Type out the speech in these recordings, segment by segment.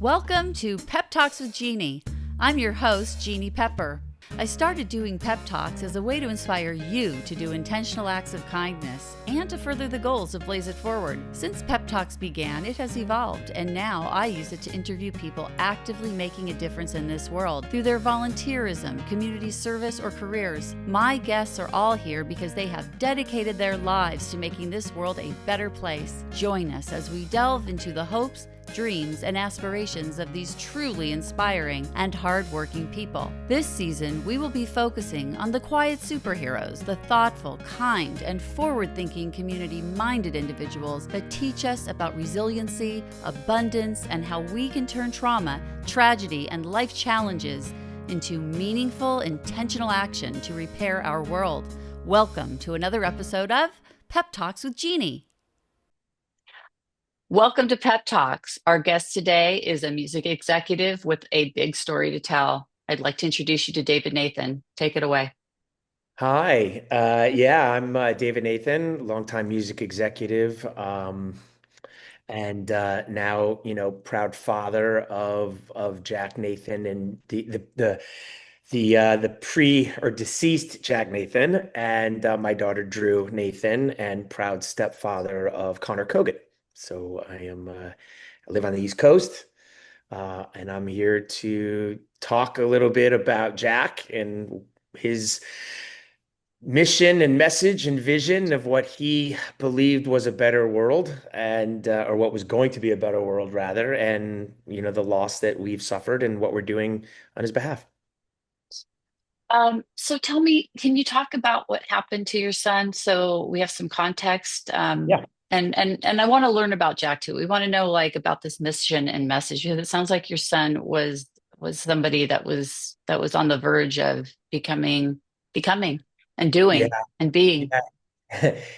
Welcome to Pep Talks with Jeannie. I'm your host, Jeannie Pepper. I started doing Pep Talks as a way to inspire you to do intentional acts of kindness and to further the goals of Blaze It Forward. Since Pep Talks began, it has evolved, and now I use it to interview people actively making a difference in this world through their volunteerism, community service, or careers. My guests are all here because they have dedicated their lives to making this world a better place. Join us as we delve into the hopes, dreams, and aspirations of these truly inspiring and hardworking people. This season, we will be focusing on the quiet superheroes, the thoughtful, kind, and forward-thinking community-minded individuals that teach us about resiliency, abundance, and how we can turn trauma, tragedy, and life challenges into meaningful, intentional action to repair our world. Welcome to another episode of Pep Talks with Jeannie. Welcome to Pep Talks. Our guest today is a music executive with a big story to tell. I'd like to introduce you to David Nathan. Take it away. Hi. I'm David Nathan, longtime music executive, and now, proud father of Jack Nathan and the pre or deceased Jack Nathan, and my daughter Drew Nathan, and proud stepfather of Connor Kogan. So I live on the East Coast, and I'm here to talk a little bit about Jack and his mission and message and vision of what he believed was a better world, and or what was going to be a better world rather, and the loss that we've suffered and what we're doing on his behalf. So tell me, can you talk about what happened to your son so we have some context? Yeah. And I want to learn about Jack too. We want to know about this mission and message because it sounds like your son was somebody that was on the verge of becoming and doing Yeah. and being.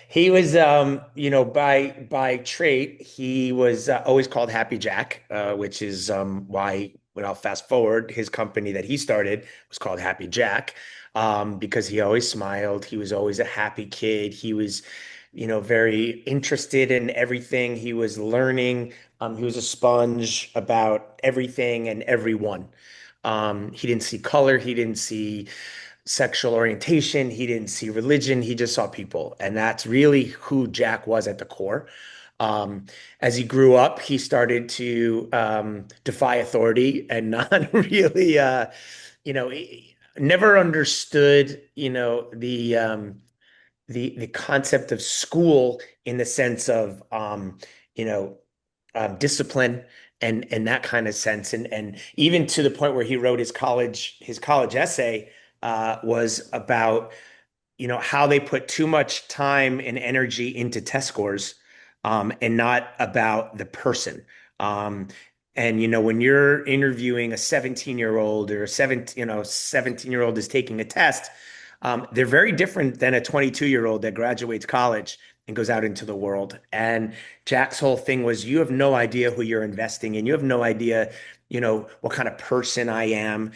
He was, by trait, he was always called Happy Jack, which is why, when I'll fast forward, his company that he started was called Happy Jack, because he always smiled. He was always a happy kid. He was, very interested in everything. He was learning. He was a sponge about everything and everyone. He didn't see color. He didn't see sexual orientation. He didn't see religion. He just saw people. And that's really who Jack was at the core. As he grew up, he started to defy authority and not really, he never understood, the concept of school in the sense of, you know, discipline and that kind of sense. And even to the point where he wrote his college essay was about how they put too much time and energy into test scores, and not about the person. And when you're interviewing a 17-year-old or a 17-year-old is taking a test, they're very different than a 22-year-old that graduates college and goes out into the world. And Jack's whole thing was, you have no idea who you're investing in. You have no idea, what kind of person I am.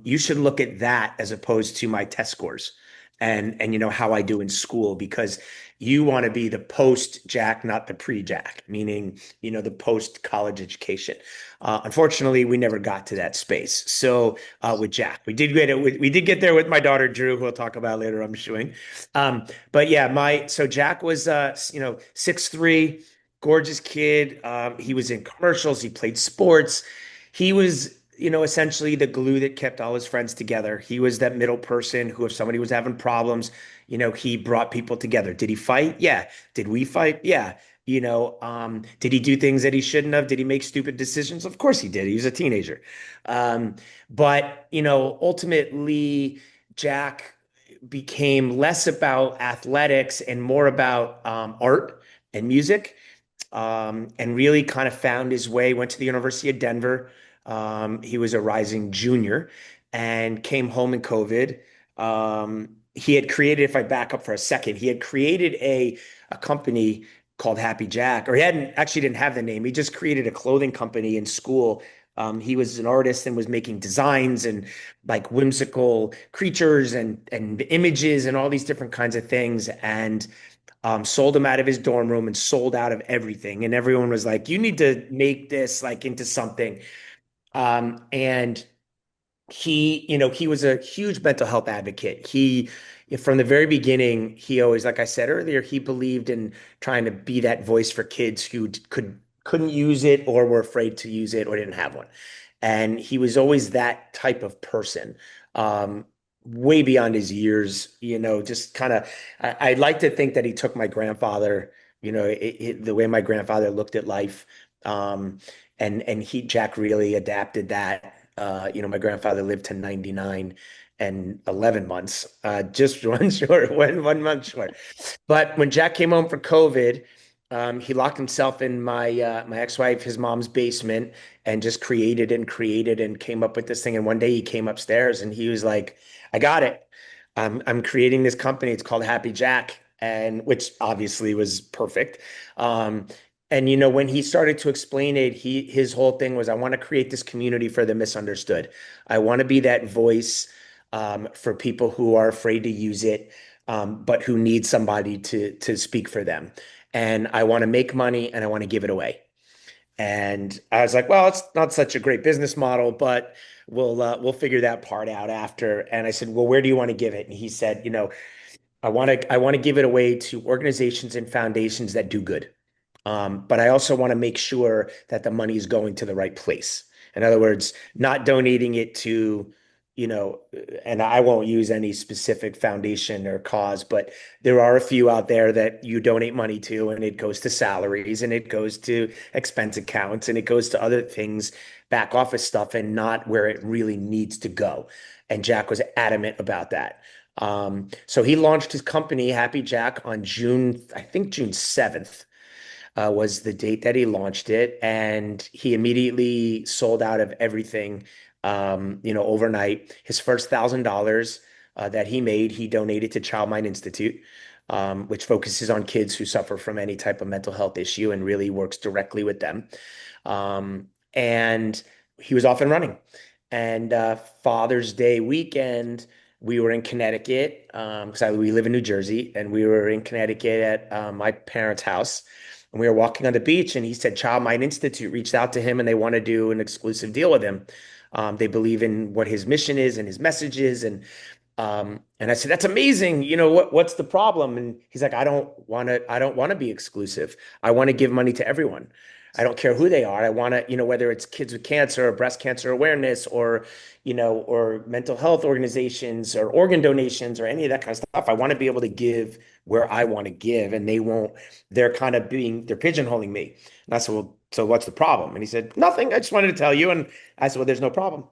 You should look at that as opposed to my test scores and how I do in school, because you want to be the post Jack, not the pre Jack, meaning the post college education. Unfortunately, we never got to that space. So with Jack, we did get it. We did get there with my daughter Drew, who we'll talk about later, I'm assuming. But yeah, so Jack was 6'3", gorgeous kid. He was in commercials. He played sports. He was essentially the glue that kept all his friends together. He was that middle person who, if somebody was having problems, he brought people together. Did he fight? Yeah. Did we fight? Yeah. Did he do things that he shouldn't have? Did he make stupid decisions? Of course he did. He was a teenager. But ultimately, Jack became less about athletics and more about art and music, and really kind of found his way, went to the University of Denver. He was a rising junior and came home in COVID. He had created, if I back up for a second, he had created a company called Happy Jack, or he didn't have the name. He just created a clothing company in school. He was an artist and was making designs and like whimsical creatures and images and all these different kinds of things. And sold him out of his dorm room and sold out of everything. And everyone was like, you need to make this like into something. And he was a huge mental health advocate. From the very beginning, he always, like I said earlier, he believed in trying to be that voice for kids who couldn't use it or were afraid to use it or didn't have one. And he was always that type of person, um, way beyond his years, just kind of, I'd like to think that he took my grandfather, the way my grandfather looked at life. Um, and Jack really adapted that. My grandfather lived to 99 and 11 months, just one month short. But when Jack came home for COVID, he locked himself in my ex-wife, his mom's basement, and just created and came up with this thing. And one day he came upstairs and he was like, "I got it. I'm creating this company. It's called Happy Jack." And which obviously was perfect. Um, and when he started to explain it, his whole thing was, I want to create this community for the misunderstood. I want to be that voice for people who are afraid to use it, but who need somebody to speak for them. And I want to make money and I want to give it away. And I was like, well, it's not such a great business model, but we'll figure that part out after. And I said, well, where do you want to give it? And he said, I want to give it away to organizations and foundations that do good. But I also want to make sure that the money is going to the right place. In other words, not donating it to, and I won't use any specific foundation or cause, but there are a few out there that you donate money to and it goes to salaries and it goes to expense accounts and it goes to other things, back office stuff, and not where it really needs to go. And Jack was adamant about that. So he launched his company, Happy Jack, on I think June 7th was the date that he launched it, and he immediately sold out of everything. Overnight. His first $1,000 that he made, he donated to Child Mind Institute, which focuses on kids who suffer from any type of mental health issue and really works directly with them. And he was off and running. And Father's Day weekend, we were in Connecticut because we live in New Jersey, and we were in Connecticut at my parents' house. And we were walking on the beach, and he said Child Mind Institute reached out to him, and they want to do an exclusive deal with him. They believe in what his mission is and his message is, and I said, "That's amazing. What's the problem?" And he's like, I don't want to be exclusive. I want to give money to everyone. I don't care who they are. I want to, whether it's kids with cancer or breast cancer awareness or, or mental health organizations or organ donations or any of that kind of stuff. I want to be able to give where I want to give, and they're pigeonholing me. And I said, well, so what's the problem? And he said, nothing. I just wanted to tell you. And I said, well, there's no problem.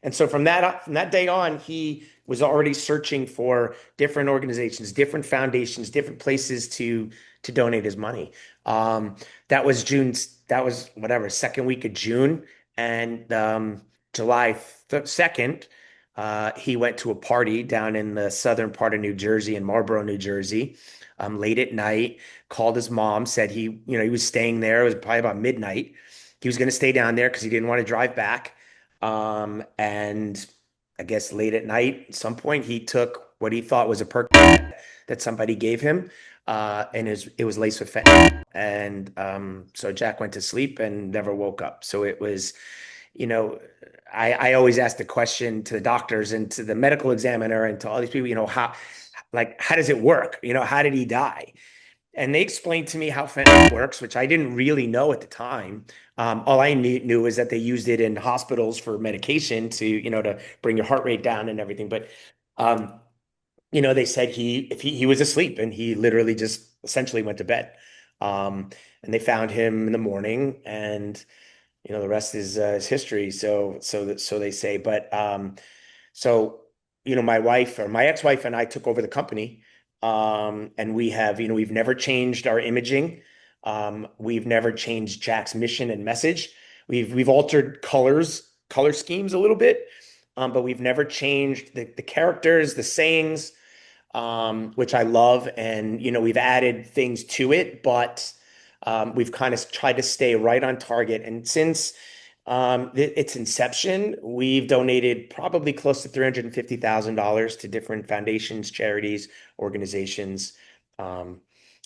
And so from that day on, he was already searching for different organizations, different foundations, different places to donate his money. That was June. That was whatever, second week of June, and July 2nd, he went to a party down in the southern part of New Jersey, in Marlboro, New Jersey, late at night. Called his mom, said he was staying there. It was probably about midnight. He was going to stay down there because he didn't want to drive back. And I guess late at night, at some point, he took what he thought was a perk that somebody gave him, and it was laced with fentanyl. And so Jack went to sleep and never woke up. So it was, you know, I always ask the question to the doctors and to the medical examiner and to all these people, how does it work? How did he die? And they explained to me how fentanyl works, which I didn't really know at the time. All I knew is that they used it in hospitals for medication to bring your heart rate down and everything. But um, they said he was asleep and he literally just essentially went to bed. And they found him in the morning, and the rest is history. So they say. But so my wife or my ex-wife and I took over the company, and we've never changed our imaging. We've never changed Jack's mission and message. We've altered color schemes a little bit, but we've never changed the characters, the sayings, which I love. And, we've added things to it, but we've kind of tried to stay right on target. And since its inception, we've donated probably close to $350,000 to different foundations, charities, organizations.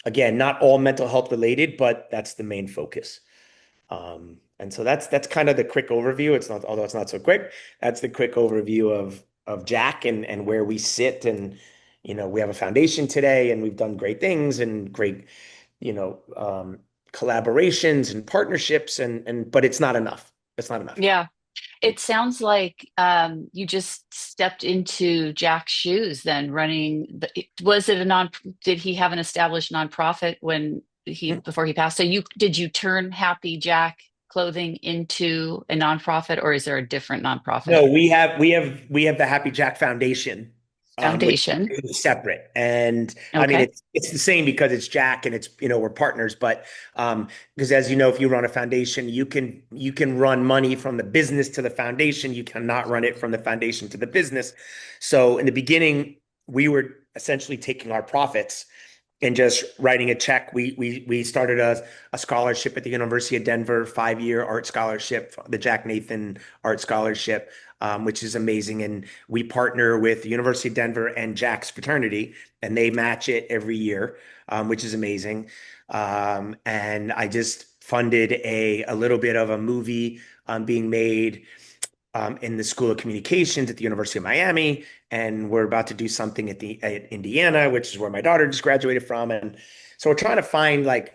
Again, not all mental health related, but that's the main focus. And so that's kind of the quick overview. It's not, although it's not so quick, that's the quick overview of Jack and where we sit. And we have a foundation today, and we've done great things and great, you know, um, collaborations and partnerships, and but it's not enough. It's not enough. Yeah. It sounds like you just stepped into Jack's shoes then running was it a did he have an established nonprofit before he passed? So did you turn Happy Jack clothing into a nonprofit, or is there a different nonprofit No, we have the Happy Jack Foundation, which foundation? is separate. And I mean, Okay. it's the same because it's Jack and it's, we're partners. But because as you know, if you run a foundation, you can run money from the business to the foundation. You cannot run it from the foundation to the business. So in the beginning, we were essentially taking our profits and just writing a check. We started a scholarship at the University of Denver, 5-year art scholarship, the Jack Nathan Art Scholarship, which is amazing. And we partner with the University of Denver and Jack's fraternity, and they match it every year, which is amazing. And I just funded a little bit of a movie being made in the School of Communications at the University of Miami, and we're about to do something at Indiana, which is where my daughter just graduated from. And so we're trying to find like,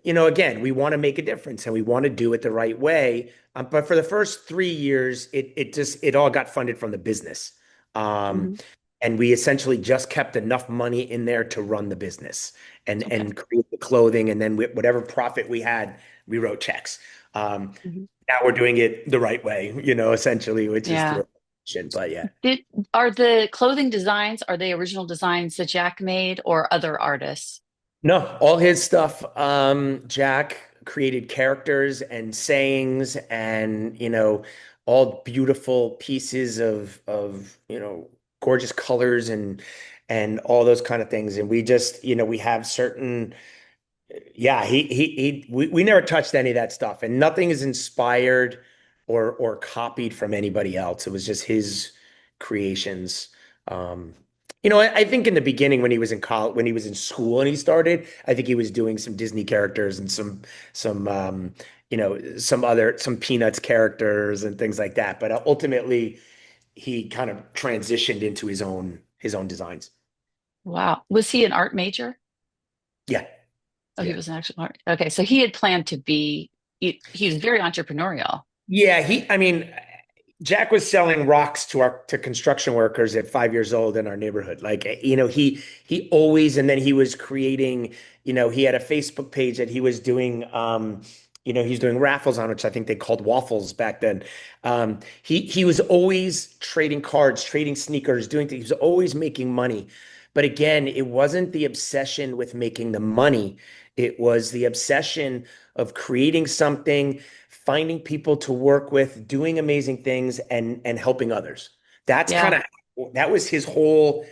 again, we want to make a difference and we want to do it the right way. But for the first 3 years, it all got funded from the business. Um, Mhm. and we essentially just kept enough money in there to run the business Okay. and create the clothing. And then whatever profit we had, we wrote checks. Um, Mhm. Now we're doing it the right way, essentially, which is Yeah. through auction. But yeah. Did Are the clothing designs, are they original designs that Jack made or other artists? No, all his stuff. Jack created characters and sayings and, all beautiful pieces of, gorgeous colors and all those kind of things. And we just, we have certain. Yeah, we never touched any of that stuff, and nothing is inspired or copied from anybody else. It was just his creations. Um, I think in the beginning when he was in college, when he was in school and he started, I think he was doing some Disney characters and some Peanuts characters and things like that. But ultimately, he kind of transitioned into his own designs. Wow. Was he an art major? Yeah, Oh, he yeah. was an actual art. Okay, so he had planned to be, he was very entrepreneurial. Yeah, I mean, Jack was selling rocks to construction workers at 5 years old in our neighborhood. Like, he always, and then he was creating, he had a Facebook page that he was doing, he's doing raffles on, which I think they called waffles back then. He was always trading cards, trading sneakers, doing things. He was always making money. But again, it wasn't the obsession with making the money. It was the obsession of creating something, finding people to work with, doing amazing things, and helping others. That's kind Yeah. of that was his whole,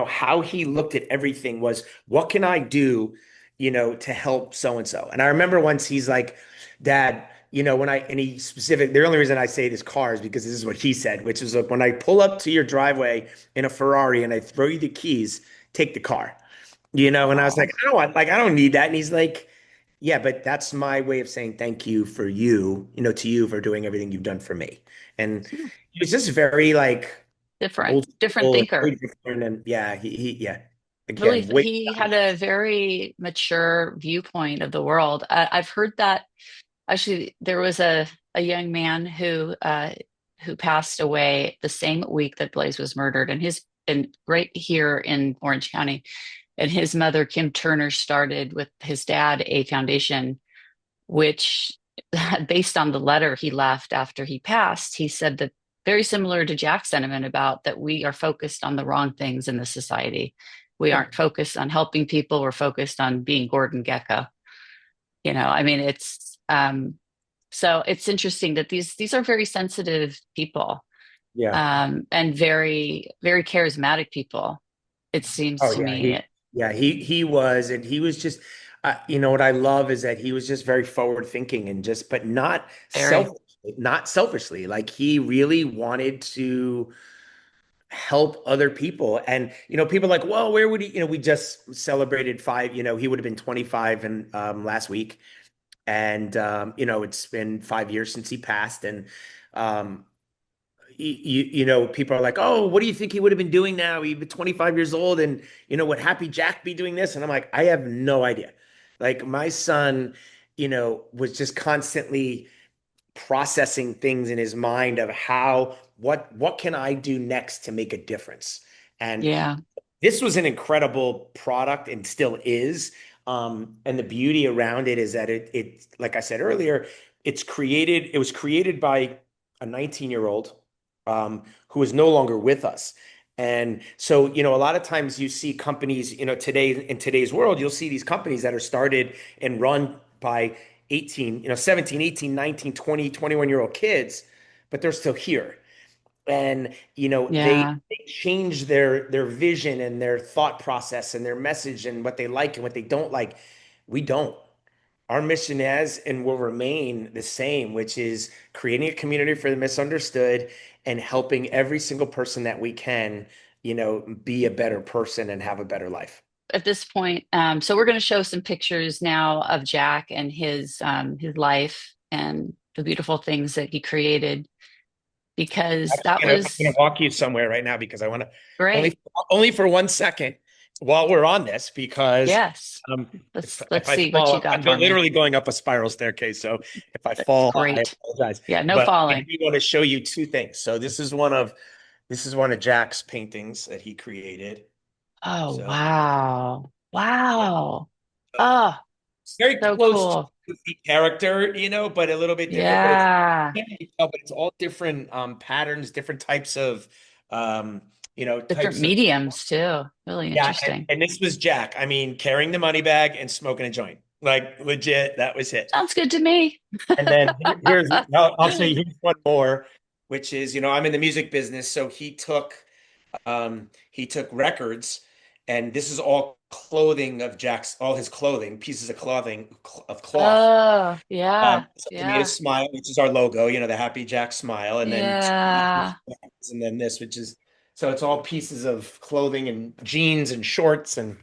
how he looked at everything was, what can I do, to help so and so. And I remember once he's like, Dad, when the only reason I say this car is because this is what he said, which is like, when I pull up to your driveway in a Ferrari and I throw you the keys, take the car. And I was like, Oh, I don't need that. And he's like, yeah, but that's my way of saying thank you for you, to you for doing everything you've done for me. And hmm, he was just very like old different school and thinker. very different. And yeah, yeah, Really, again, way he had beyond. a very mature viewpoint of the world. I've heard that actually there was a young man who passed away the same week that Blaze was murdered, and right here in Orange County. And his mother, Kim Turner, started with his dad a foundation, which, based on the letter he left after he passed, he said that very similar to Jack's sentiment about that we are focused on the wrong things in the society. We Yeah, aren't focused on helping people. We're focused on being Gordon Gekko. I mean, so it's interesting that these are very sensitive people, yeah. and very, very charismatic people, it seems Oh to yeah, me. he was, and he was just, what I love is that he was just very forward thinking and just, but Very. not selfishly. Like he really wanted to help other people. And, people are like, well, where would he, we just celebrated five, he would have been 25 and last week. And, it's been 5 years since he passed. And, um, people are like, oh, what do you think he would have been doing now? He'd be 25 years old. And, would Happy Jack be doing this? And I'm like, I have no idea. Like my son, was just constantly processing things in his mind of what can I do next to make a difference? And Yeah. this was an incredible product and still is. And the beauty around it is that it, like I said earlier, it was created by a 19-year-old who is no longer with us. And so, a lot of times you see companies, today in today's world, you'll see these companies that are started and run by 18, 17, 18, 19, 20, 21-year-old kids, but they're still here. And, Yeah. they change their vision and their thought process and their message and what they like and what they don't like. We don't. Our mission has and will remain the same, which is creating a community for the misunderstood and helping every single person that we can, be a better person and have a better life. At this point, so we're going to show some pictures now of Jack and his life and the beautiful things that he created, because that I'm gonna was walk you somewhere right now because I want to great. only for 1 second while we're on this because Yes. um if Let's I see what you fall, I'm got for me. literally going up a spiral staircase. So if I That's fall, I great. apologize. Yeah, no But I falling. do want to show you two things. So this is one of Jack's paintings that he created. Oh, So wow. yeah, Wow. so Oh, very so close to cool. the character, but a little bit different. But it's Yeah. can't really tell, but it's all different patterns, different types of Different types of mediums too. Really yeah. And, interesting. and this was Jack. I mean, carrying the money bag and smoking a joint, like legit. That was it. Sounds good to me. And then I'll show you here's one more, which is I'm in the music business, so he took records, and this is all clothing of Jack's, all his clothing, pieces of clothing of cloth. Oh, yeah. So he made a Yeah. smile, which is our logo, the Happy Jack smile, and then Yeah. this, which is so it's all pieces of clothing and jeans and shorts and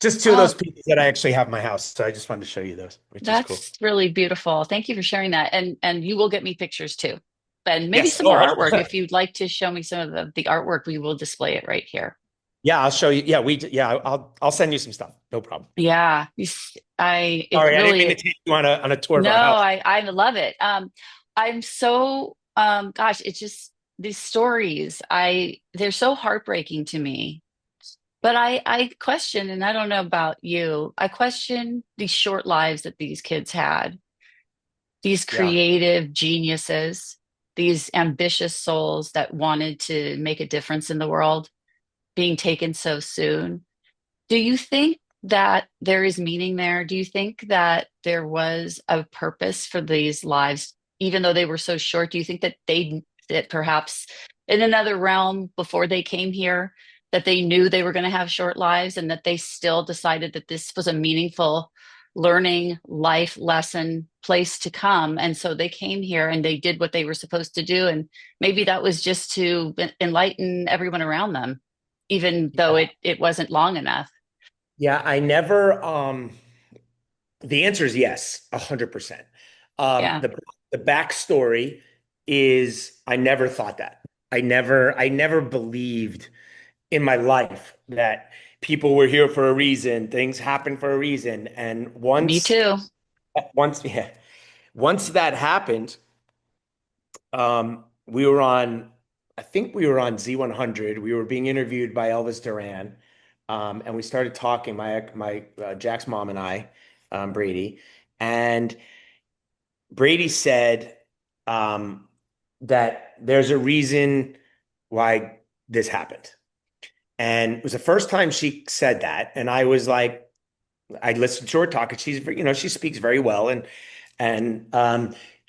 just two of those Oh, pieces that I actually have in my house. So I just wanted to show you those, which is cool. that's really beautiful. Thank you for sharing that. And you will get me pictures too. And maybe Yes. some Oh, more artwork. If you'd like to show me some of the artwork, we will display it right here. yeah, I'll show you. Yeah, I'll send you some stuff. No problem. Yeah. It Sorry, I didn't mean to really, take you on a tour of no, our house. I love it. I'm so, gosh, it's just these stories, they're so heartbreaking to me. But I question, and I don't know about you, I question these short lives that these kids had, these Yeah. creative geniuses, these ambitious souls that wanted to make a difference in the world being taken so soon. Do you think that there is meaning there? Do you think that there was a purpose for these lives, even though they were so short? Do you think that that perhaps in another realm before they came here, that they knew they were going to have short lives and that they still decided that this was a meaningful learning life lesson place to come? And so they came here and they did what they were supposed to do. And maybe that was just to enlighten everyone around them, even though Yeah. it wasn't long enough. Yeah, I never the answer is yes, 100%. Yeah. The backstory is I never thought that. I never believed in my life that people were here for a reason, things happen for a reason. And Me once too. once yeah, once that happened, we were on, I think we were on Z100. We were being interviewed by Elvis Duran, and we started talking. My Jack's mom and I, Brady, and Brady said that there's a reason why this happened, and it was the first time she said that, and I was like, I listened to her talk, and she speaks very well, and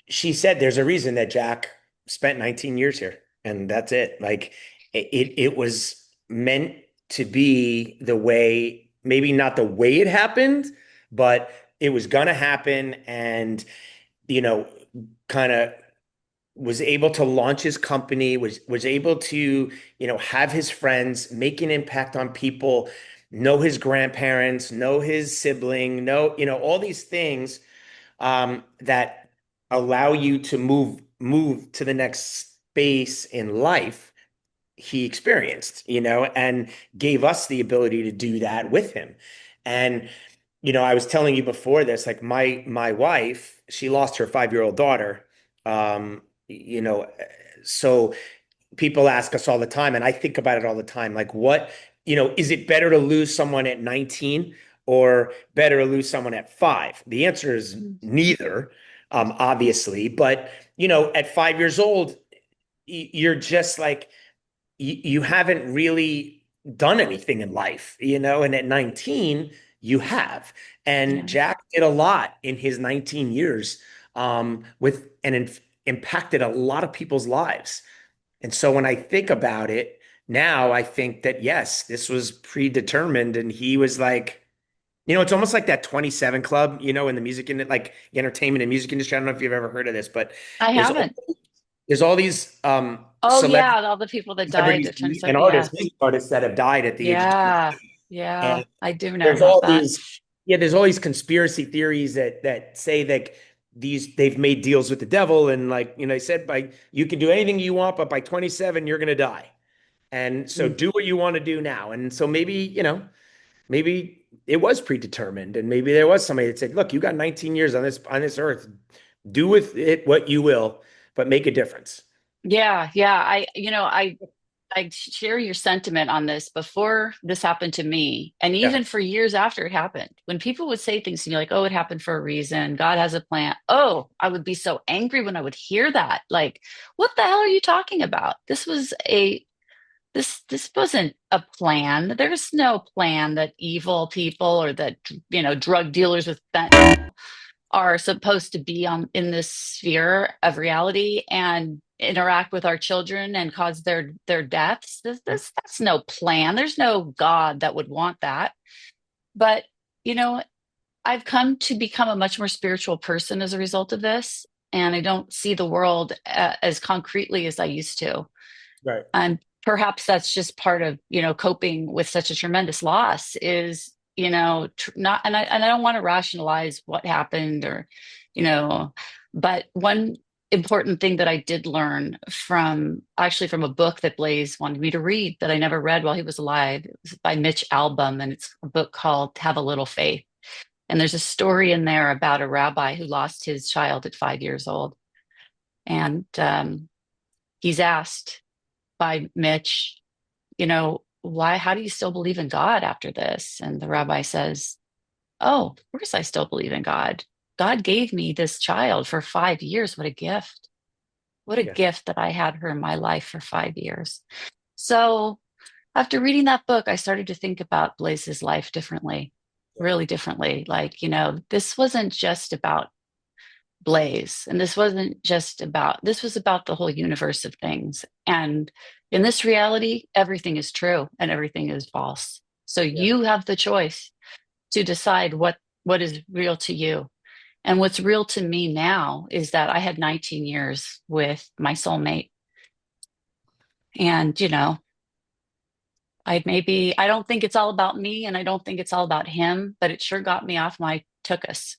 she said there's a reason that Jack spent 19 years here, and that's it. Like it was meant to be the way, maybe not the way it happened, but it was gonna happen, and you know, kind of was able to launch his company, was able to, have his friends, make an impact on people, know his grandparents, know his sibling, know, all these things that allow you to move to the next space in life. He experienced, and gave us the ability to do that with him. And I was telling you before this, like my wife, she lost her 5-year-old daughter. Um, you know, so people ask us all the time, and I think about it all the time, like is it better to lose someone at 19 or better to lose someone at 5? The answer is neither, obviously, but at 5 years old, you're just like you haven't really done anything in life, and at 19, you have. And Yeah. Jack did a lot in his 19 years with and impacted a lot of people's lives. And so when I think about it now, I think that yes, this was predetermined. And he was like, it's almost like that 27 Club, in the music in like entertainment and music industry. I don't know if you've ever heard of this, but I there's haven't. there's all these Oh celebrities yeah, all the people that died celebrities at 27. and Yeah. artists, music artists that have died at the age of 20. Yeah. Yeah. And I do know there's about all that. these, yeah, there's all these conspiracy theories that say that they've made deals with the devil, and like, they said you can do anything you want, but by 27, you're gonna die. And so Mm. do what you want to do now. And so maybe it was predetermined, and maybe there was somebody that said, look, you got 19 years on this earth. Do with it what you will, but make a difference. Yeah, yeah. I share your sentiment on this before this happened to me, and Yeah. even for years after it happened. When people would say things to me like, "Oh, it happened for a reason. God has a plan." Oh, I would be so angry when I would hear that. Like, what the hell are you talking about? This wasn't a plan. There's no plan that evil people or that drug dealers with fentanyl are supposed to be on in this sphere of reality and interact with our children and cause their deaths. That's no plan. There's no God that would want that. But you know, I've come to become a much more spiritual person as a result of this, and I don't see the world as concretely as I used to. Right. And perhaps that's just part of coping with such a tremendous loss is not and I don't want to rationalize what happened or you know but one important thing that I did learn from a book that Blaze wanted me to read that I never read while he was alive. It was by Mitch Albom, and it's a book called Have a Little Faith. And there's a story in there about a rabbi who lost his child at 5 years old, and he's asked by Mitch, why, how do you still believe in God after this? And the rabbi says, oh, of course I still believe in God. God gave me this child for 5 years. What a gift. What a Yeah. gift that I had her in my life for 5 years. So after reading that book, I started to think about Blaze's life differently, really differently. Like, this wasn't just about Blaze. And this was about the whole universe of things. And in this reality, everything is true and everything is false. So Yeah. you have the choice to decide what is real to you. And what's real to me now is that I had 19 years with my soulmate. And, I don't think it's all about me and I don't think it's all about him, but it sure got me off my tuchus.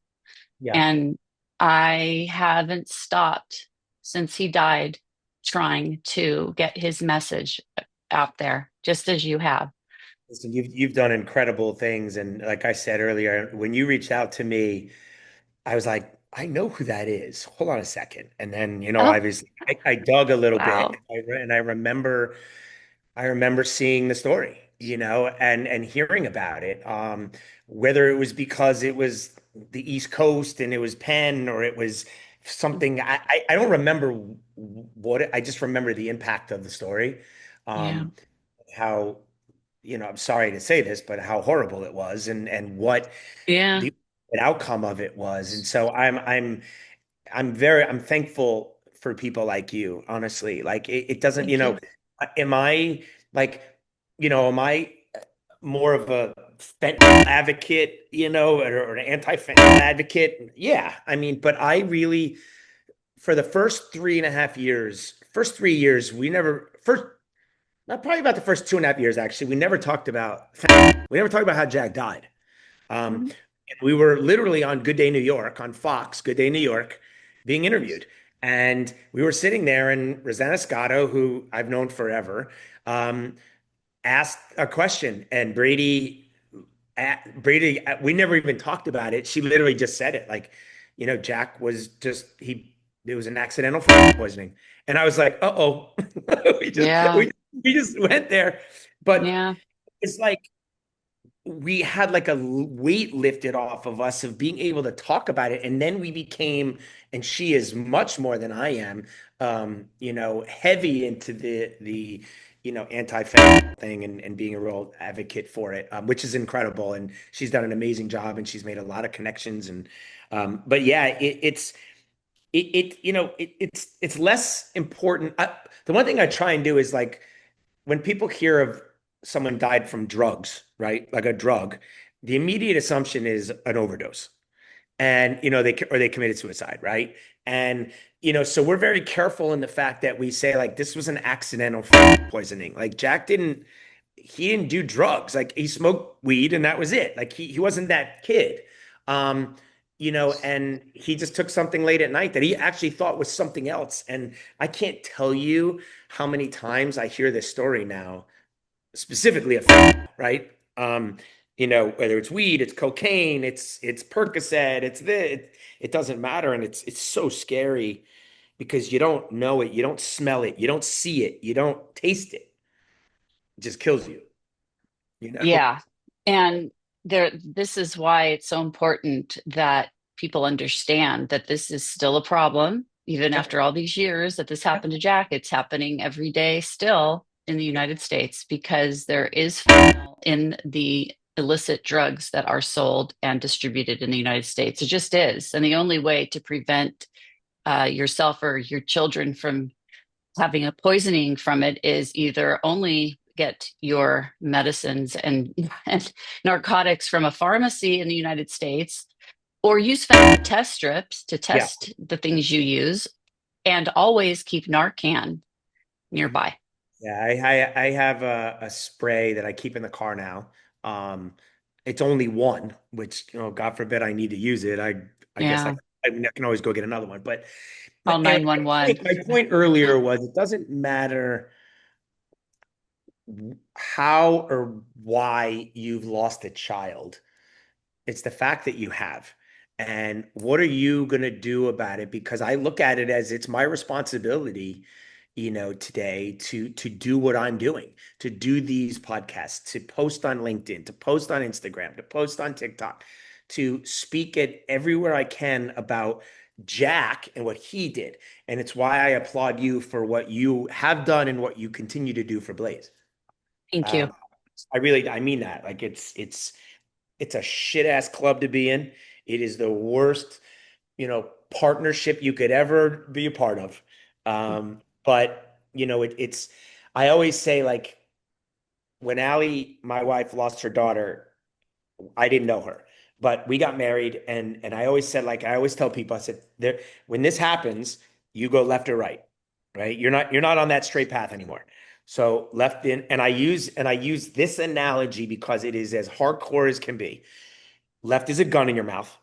Yeah. And I haven't stopped since he died trying to get his message out there, just as you have. Listen, you've done incredible things, and like I said earlier, when you reached out to me, I was like, I know who that is. Hold on a second, and then Oh, obviously, I dug a little bit, wow. and I remember seeing the story, and hearing about it. Whether it was because it was the East Coast and it was Penn, or it was something, I don't remember I just remember the impact of the story. Yeah. Um, how I'm sorry to say this, but how horrible it was, and what Yeah. the outcome of it was. And so I'm thankful for people like you, honestly. Like it doesn't, Thank you. am I like, am I more of a fentanyl advocate, or an anti-fentanyl advocate? Yeah. I mean, but I really for the first 3.5 years, first 3 years, we never first not probably about the first 2.5 years actually, we never talked about how Jack died. Um, Mhm. we were literally on Good Day New York on Fox, Good Day New York, being interviewed. And we were sitting there, and Rosanna Scotto, who I've known forever, um, asked a question, and we never even talked about it. She literally just said it, like, Jack was just it was an accidental food poisoning, and I was like, uh-oh, we just Yeah. we just went there, but Yeah. it's like we had like a weight lifted off of us of being able to talk about it, and then we became, and she is much more than I am, heavy into the anti-fat thing, and being a real advocate for it, which is incredible, and she's done an amazing job, and she's made a lot of connections, and but yeah, it's less important. The one thing I try and do is, like, when people hear of someone died from drugs, right? Like a drug, the immediate assumption is an overdose. And they committed suicide, right? And so we're very careful in the fact that we say, like, this was an accidental poisoning. Like, Jack he didn't do drugs. Like, he smoked weed and that was it. Like, he wasn't that kid. Um, and he just took something late at night that he actually thought was something else. And I can't tell you how many times I hear this story now, specifically a right? Whether it's weed, it's cocaine, it's Percocet, it doesn't matter. And it's so scary because you don't know it, you don't smell it, you don't see it, you don't taste it. It just kills you, you know? Yeah. And this is why it's so important that people understand that this is still a problem, even Yep, after all these years that this yep, happened to Jack. It's happening every day still in the yep. United States because there is fentanyl in the illicit drugs that are sold and distributed in the United States. It just is. And the only way to prevent yourself or your children from having a poisoning from it is either only get your medicines and narcotics from a pharmacy in the United States or use fentanyl test strips to Yeah. test the things you use and always keep Narcan nearby. Yeah, I have a spray that I keep in the car now. Um, it's only one, which, God forbid I need to use it. I guess Yeah, I can always go get another one. But call anyway, my 911. point, my point earlier was, it doesn't matter how or why you've lost a child. It's the fact that you have. And what are you going to do about it? Because I look at it as it's my responsibility, today to do what I'm doing, to do these podcasts, to post on LinkedIn, to post on Instagram, to post on TikTok, to speak it everywhere I can about Jack and what he did. And it's why I applaud you for what you have done and what you continue to do for Blaze. Thank you. Um, I mean that. Like, it's a shit ass club to be in. It is the worst, partnership you could ever be a part of. But I always say, like, when Allie, my wife, lost her daughter, I didn't know her, but we got married, and I always said, like, I always tell people, I said, there, when this happens, you go left or right, right? You're not on that straight path anymore. So left in, and I use this analogy because it is as hardcore as can be. Left is a gun in your mouth,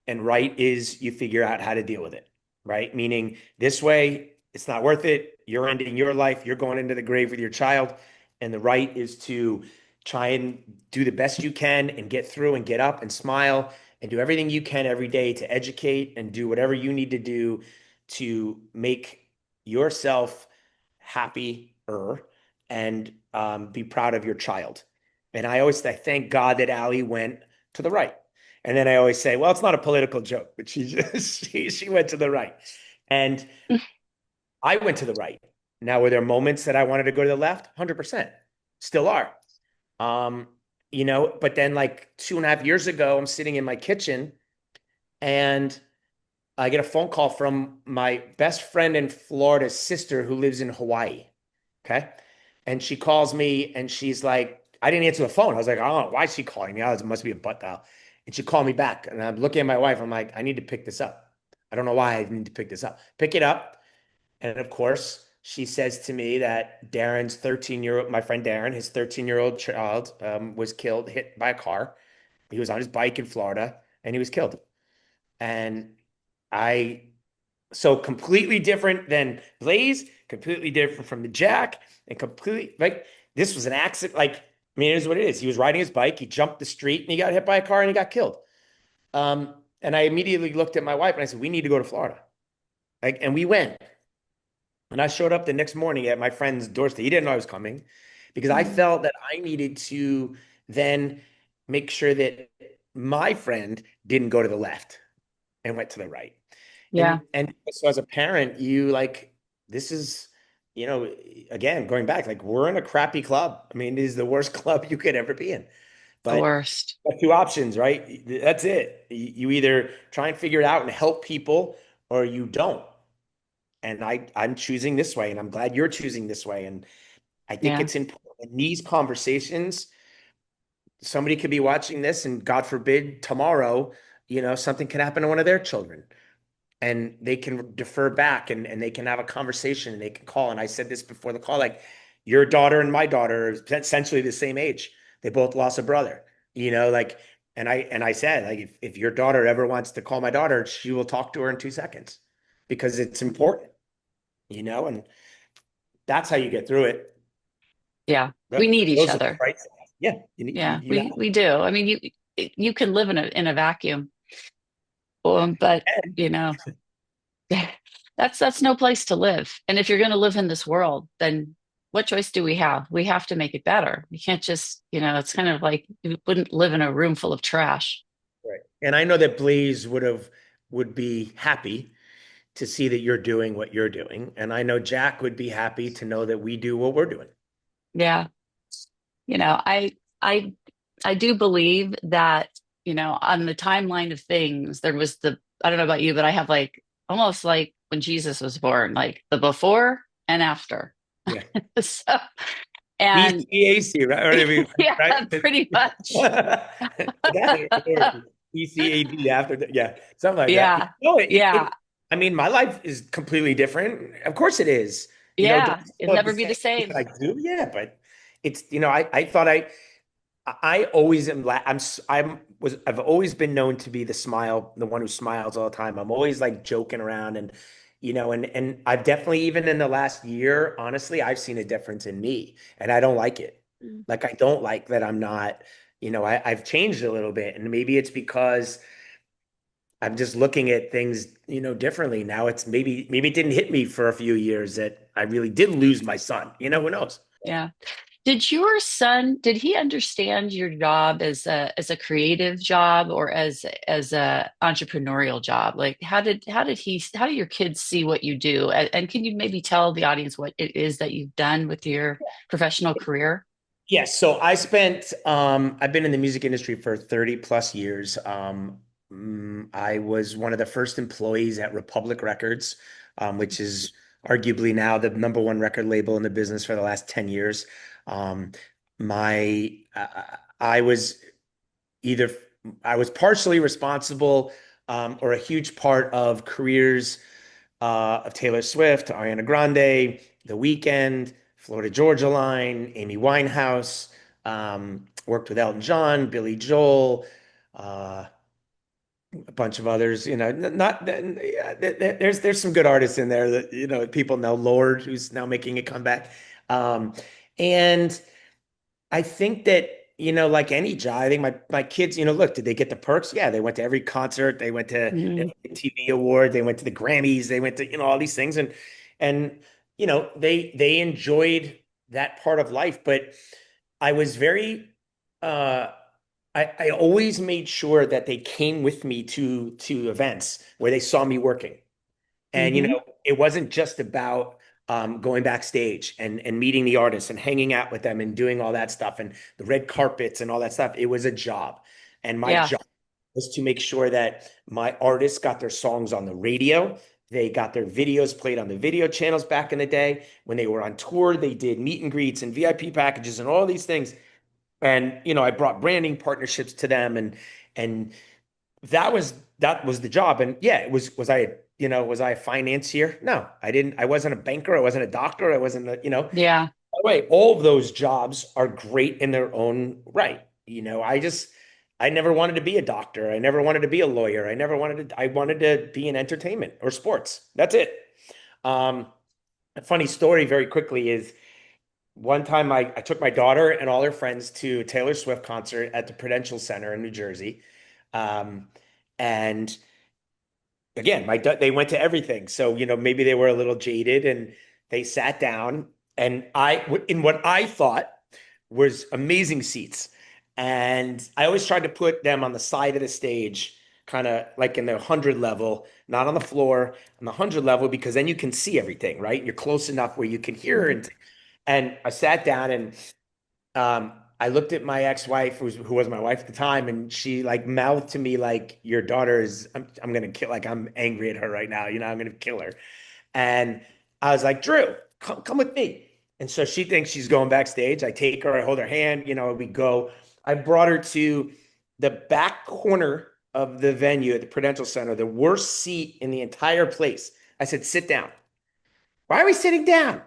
and right is you figure out how to deal with it, right? Meaning, this way, it's not worth it. You're ending your life. You're going into the grave with your child. And the right is to try and do the best you can and get through and get up and smile and do everything you can every day to educate and do whatever you need to do to make yourself happier, and be proud of your child. And I always say, thank God that Allie went to the right. And then I always say, well, it's not a political joke, but she just she went to the right. And I went to the right. Now, were there moments that I wanted to go to the left? 100%. Still are. Um, but then, like, 2.5 years ago, I'm sitting in my kitchen, and I get a phone call from my best friend in Florida's sister who lives in Hawaii. Okay. And she calls me, and she's like, I didn't answer the phone. I was like, oh, why is she calling me? Oh, it must be a butt dial. And she called me back. And I'm looking at my wife. I'm like, I need to pick this up. I don't know why I need to pick this up. Pick it up. And of course, she says to me that Darren's 13-year-old, my friend Darren, his 13-year-old child, was killed, hit by a car. He was on his bike in Florida and he was killed. And I, so completely different than Blaze, completely different from the Jack, and completely like this was an accident. Like, I mean, it is what it is. He was riding his bike, he jumped the street and he got hit by a car and he got killed. And I immediately looked at my wife and I said, we need to go to Florida. Like, and we went. And I showed up the next morning at my friend's doorstep. He didn't know I was coming because I Mm. felt that I needed to then make sure that my friend didn't go to the left and went to the right. Yeah, And so as a parent, you like this is, again, going back, like we're in a crappy club. I mean, it is the worst club you could ever be in. the But worst. you have two options, right? That's it. You either try and figure it out and help people or you don't. And I'm choosing this way, and I'm glad you're choosing this way. And I think Yeah. it's important in these conversations. Somebody could be watching this, and God forbid, tomorrow, something can happen to one of their children. And they can defer back and they can have a conversation and they can call. And I said this before the call, like your daughter and my daughter are essentially the same age. They both lost a brother, like, and I said, like, if your daughter ever wants to call my daughter, she will talk to her in 2 seconds because it's important, and that's how you get through it. Yeah. We Those need each those are the other. right things. Yeah, Yeah, you have we do. I mean, you can live in a vacuum, but to. you know, that's no place to live. And if you're going to live in this world, then what choice do we have? We have to make it better. We can't just, it's kind of like you wouldn't live in a room full of trash. Right. And I know that Blaze would be happy to see that you're doing what you're doing. And I know Jack would be happy to know that we do what we're doing. Yeah. You know, I I do believe that, on the timeline of things, there was I don't know about you, but I have like almost like when Jesus was born, like the before and after. Yeah. So, and BCAC, right? Or, I mean, yeah, right? pretty much. That or BCAD after that. Yeah, something like that. Yeah. No, Yeah. I mean, my life is completely different. Of course it is. Do I Yeah. still It'll have the never be same the things that same. I do? Yeah, but it's, I thought I always am. I've always been known to be the one who smiles all the time. I'm always like joking around, and I've definitely even in the last year, honestly, I've seen a difference in me, and I don't like it. Mm. Like I don't like that I'm not. I've changed a little bit, and maybe it's because I'm just looking at things, differently now. It's maybe it didn't hit me for a few years that I really did lose my son. Who knows? Yeah. Did your son, did he understand your job as a creative job or as a entrepreneurial job? Like how do your kids see what you do? And can you maybe tell the audience what it is that you've done with your professional career? Yes, so I've been in the music industry for 30 plus years. I was one of the first employees at Republic Records, which is arguably now the number one record label in the business for the last 10 years. Um, my I was either I was partially responsible or a huge part of careers of Taylor Swift, Ariana Grande, The Weeknd, Florida Georgia Line, Amy Winehouse, worked with Elton John, Billy Joel, a bunch of others. Not yeah, there's some good artists in there that people know. Lord, who's now making a comeback, and I think that, like any job, I think my kids, look, did they get the perks? Yeah, they went to every concert, they went to Mhm. every TV award, they went to the Grammys, they went to, all these things. And they enjoyed that part of life. But I was very uh I always made sure that they came with me to events where they saw me working. And Mhm. it wasn't just about going backstage and meeting the artists and hanging out with them and doing all that stuff and the red carpets and all that stuff. It was a job, and my Yeah. job was to make sure that my artists got their songs on the radio. They got their videos played on the video channels back in the day. When they were on tour, they did meet and greets and VIP packages and all these things. And I brought branding partnerships to them and that was the job. And yeah, was I a financier? No, I didn't. I wasn't a banker. I wasn't a doctor. I wasn't by Yeah. the way, all of those jobs are great in their own right. I never wanted to be a doctor. I never wanted to be a lawyer. I wanted to be in entertainment or sports. That's it. Um, a funny story very quickly is one time I took my daughter and all her friends to a Taylor Swift concert at the Prudential Center in New Jersey. Um, and again, they went to everything. So, maybe they were a little jaded and they sat down and in what I thought was amazing seats. And I always tried to put them on the side of the stage, kind of like in the 100 level, not on the floor, on the 100 level, because then you can see everything, right? You're close enough where you can hear. Mhm. And I sat down and I looked at my ex-wife, who was my wife at the time, and she like mouthed to me like, "Your daughter is, I'm gonna kill, like I'm angry at her right now. I'm gonna kill her." And I was like, "Drew, come with me." And so she thinks she's going backstage. I take her, I hold her hand, we go. I brought her to the back corner of the venue at the Prudential Center, the worst seat in the entire place. I said, "Sit down." "Why are we sitting down?"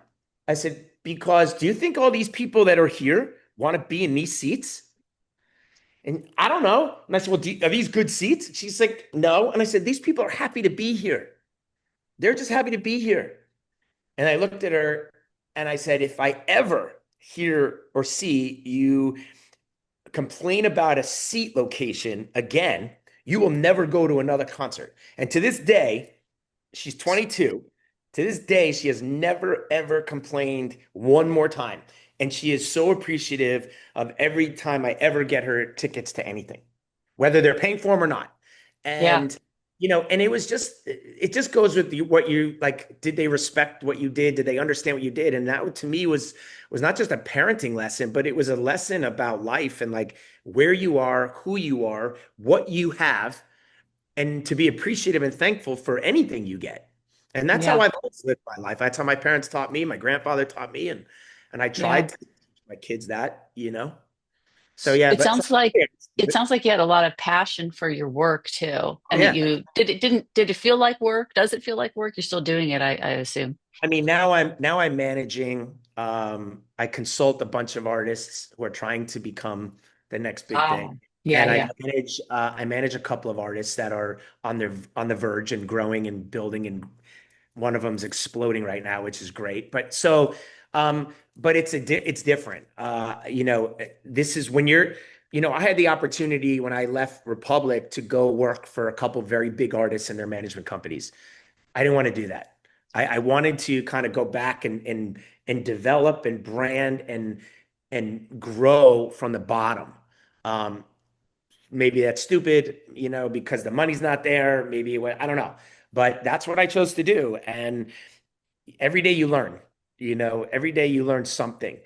I said, "Because do you think all these people that are here want to be in these seats?" And I don't know. And I said, "Well, are these good seats?" She's like, "No." And I said, "These people are happy to be here. They're just happy to be here." And I looked at her and I said, "If I ever hear or see you complain about a seat location again, you will never go to another concert." And to this day, she's 22. To this day, she has never, ever complained one more time. And she is so appreciative of every time I ever get her tickets to anything, whether they're paying for them or not. Yeah. And it just goes with what you like. Did they respect what you did? Did they understand what you did? And that to me was not just a parenting lesson, but it was a lesson about life and like where you are, who you are, what you have, and to be appreciative and thankful for anything you get. And that's how Yeah. I've always lived my life. That's how my parents taught me, my grandfather taught me, and I Yeah. tried to teach my kids that. So yeah, It but sounds like it sounds like you had a lot of passion for your work too, oh and that yeah. you did it feel like work? Does it feel like work? You're still doing it, I assume. I mean, now I'm managing. I consult a bunch of artists who are trying to become the next big thing, Oh, yeah, and yeah. I manage a couple of artists that are on the verge and growing and building, and one of them's exploding right now, which is great. But it's different. This is when I had the opportunity when I left Republic to go work for a couple of very big artists and their management companies. I didn't want to do that. I wanted to kind of go back and develop and brand and grow from the bottom. Um, Maybe that's stupid, because the money's not there. I don't know, but that's what I chose to do. And every day you learn, every day you learn something.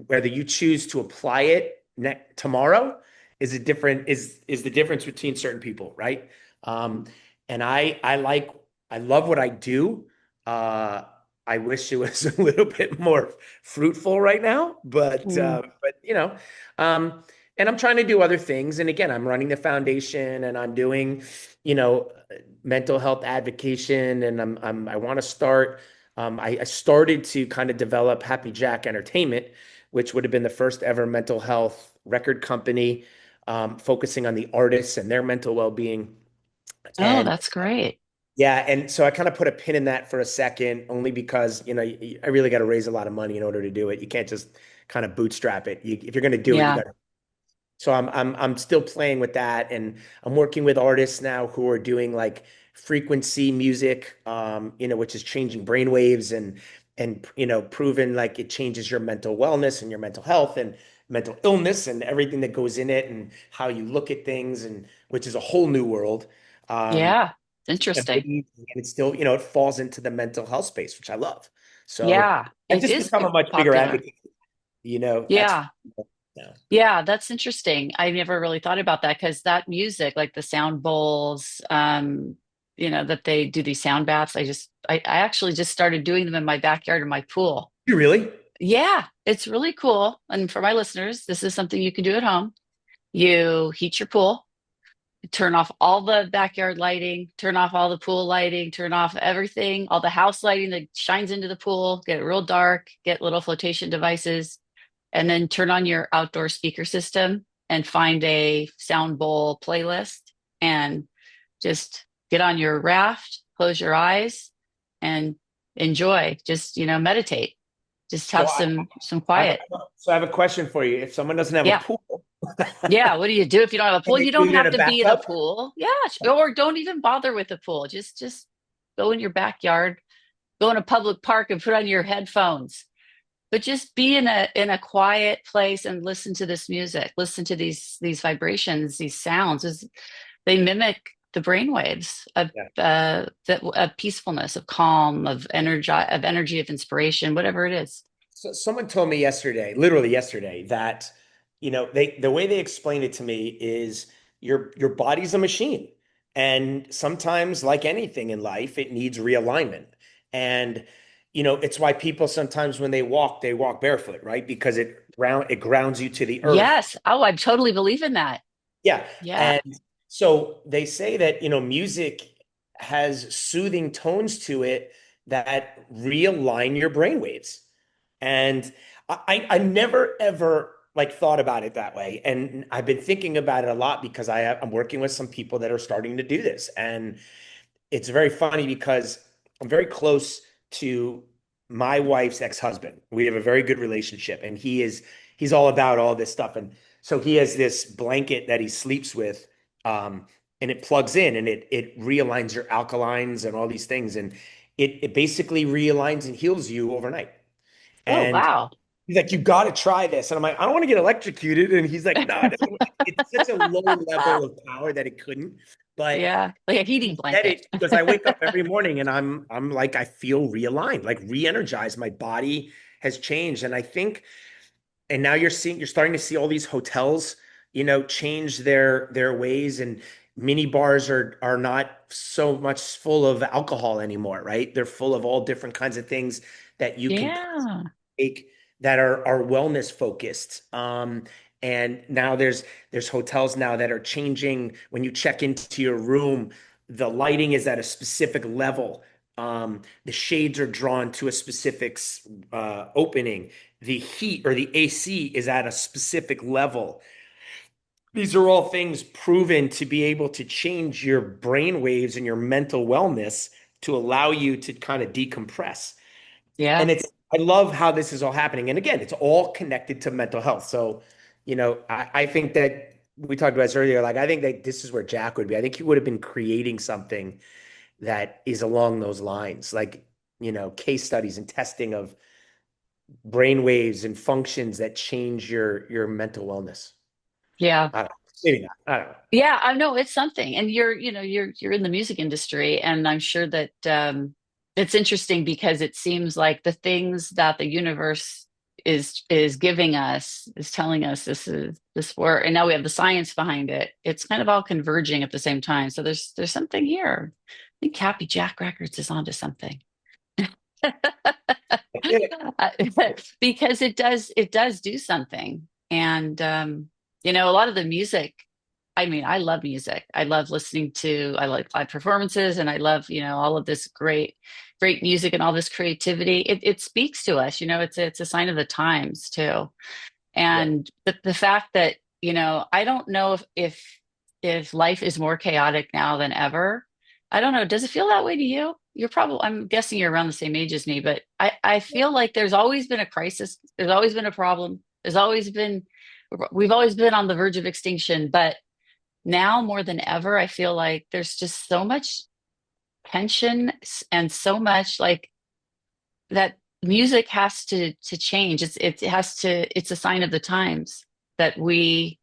Whether you choose to apply it tomorrow is the difference between certain people, right? Um, and I love what I do. Uh, I wish it was a little bit more fruitful right now, Mm. but um, and I'm trying to do other things. And again, I'm running the foundation, and I'm doing, you know, mental health advocation, and I want to start. I started to kind of develop Happy Jack Entertainment, which would have been the first ever mental health record company, focusing on the artists and their mental well-being. Oh, And that's great. yeah, and so I kind of put a pin in that for a second, only because, I really got to raise a lot of money in order to do it. You can't just kind of bootstrap it. If you're going to do it, you Yeah. got to. So I'm still playing with that, and I'm working with artists now who are doing like frequency music, which is changing brain waves and proven like it changes your mental wellness and your mental health and mental illness and everything that goes in it and how you look at things, and which is a whole new world. Um, Yeah. Interesting. and it's still, it falls into the mental health space, which I love. So Yeah. I've It just is become a much bigger popular. advocate. That's Yeah. yeah. Yeah, that's interesting. I never really thought about that because that music, like the sound bowls, that they do these sound baths. I actually just started doing them in my backyard in my pool. You really? Yeah, it's really cool. And for my listeners, this is something you can do at home. You heat your pool, turn off all the backyard lighting, turn off all the pool lighting, turn off everything, all the house lighting that shines into the pool, get it real dark, get little flotation devices, and then turn on your outdoor speaker system and find a sound bowl playlist and just get on your raft, close your eyes and enjoy. Just, meditate. Just So have I, some I have a, quiet. so I have a question for you. If someone doesn't have a Yeah. pool, Yeah, what do you do if you don't have a can pool? they You do don't it in have a to be in a bathtub? pool. Yeah, or don't even bother with the pool. Just go in your backyard, go in a public park and put on your headphones. But just be in a quiet place and listen to this music. Listen to these vibrations, these sounds. They mimic the brain waves of Yeah. of peacefulness, of calm, of energy, of inspiration, whatever it is. So someone told me yesterday, literally yesterday, that the way they explained it to me is your body's a machine. And sometimes, like anything in life, it needs realignment. And it's why people sometimes when they walk barefoot, right? Because it grounds you to the earth. Yes. Oh, I totally believe in that. Yeah. Yeah. And so they say that, music has soothing tones to it that realign your brain waves. And I never ever like thought about it that way. And I've been thinking about it a lot because I'm working with some people that are starting to do this. And it's very funny because I'm very close to my wife's ex-husband. We have a very good relationship, and he's all about all this stuff. And so he has this blanket that he sleeps with, and it plugs in and it realigns your alkalines and all these things, and it basically realigns and heals you overnight. Oh, And wow. he's like, you got to try this. And I'm like, I don't want to get electrocuted. And he's like, no, it doesn't work. It's such a low level of power that it couldn't. But Yeah, like a heating he said blanket. it because I wake up every morning and I'm like, I feel realigned, like re-energized. My body has changed. And I think, and now you're starting to see all these hotels, change their ways, and mini bars are not so much full of alcohol anymore, right? They're full of all different kinds of things that you can Yeah. take that are wellness focused. And now there's hotels now that are changing when you check into your room, the lighting is at a specific level. The shades are drawn to a specific opening. The heat or the AC is at a specific level. These are all things proven to be able to change your brain waves and your mental wellness to allow you to kind of decompress. Yeah. And I love how this is all happening. And again, it's all connected to mental health. So, I think that we talked about this earlier. Like, I think that this is where Jack would be. I think he would have been creating something that is along those lines, like, case studies and testing of brain waves and functions that change your mental wellness. Yeah. I don't know. Maybe not. I don't know. Yeah, I know it's something. And you're in the music industry, and I'm sure that it's interesting because it seems like the things that the universe is giving us, is telling us this work, and now we have the science behind it. It's kind of all converging at the same time. So there's something here. I think Happy Jack Records is onto something. Because it does do something. And a lot of the music, I mean, I love music. I like live performances, and I love, all of this great music and all this creativity. It speaks to us, it's a sign of the times too. Yeah. And the fact that, I don't know if life is more chaotic now than ever. I don't know. Does it feel that way to you? I'm guessing you're around the same age as me, but I feel like there's always been a crisis. There's always been a problem. We've always been on the verge of extinction, but now more than ever, I feel like there's just so much tension and so much like that music has to change. It's a sign of the times that we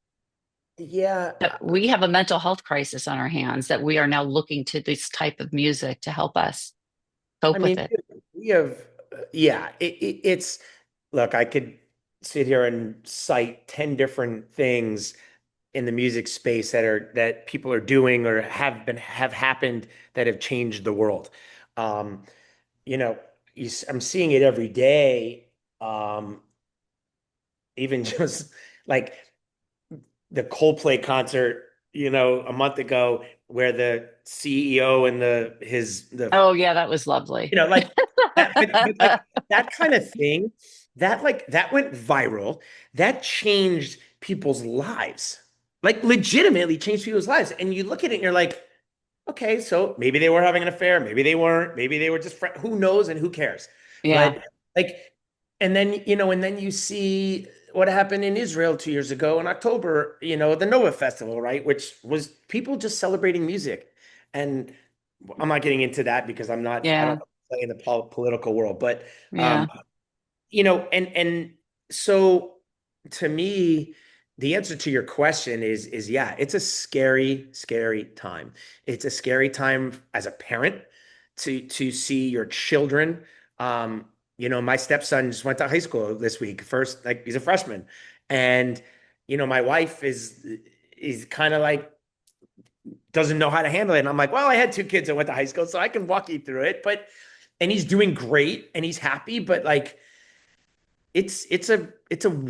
Yeah. that we have a mental health crisis on our hands, that we are now looking to this type of music to help us I cope with mean, it. we have, yeah, look, I could sit here and cite 10 different things in the music space that people are doing or have happened that have changed the world. Um, you know, I'm seeing it every day. Um, even just like the Coldplay concert, a month ago where the CEO and the Oh yeah, that was lovely. like that, but like that kind of thing, that went viral. That changed people's lives. Like legitimately changed people's lives. And you look at it and you're like, okay, so maybe they were having an affair, maybe they weren't, maybe they were just friends. Who knows and who cares? Yeah, But like, and then you see what happened in Israel 2 years ago in October, the Nova Festival, right? Which was people just celebrating music. And I'm not getting into that because I yeah, don't play in the political world, but yeah, and so to me, the answer to your question is yeah, it's a scary, scary time. It's a scary time as a parent to see your children. My stepson just went to high school this week. First, like he's a freshman, and my wife is kind of like doesn't know how to handle it. And I'm like, well, I had two kids that went to high school, so I can walk you through it. And he's doing great and he's happy, but like it's a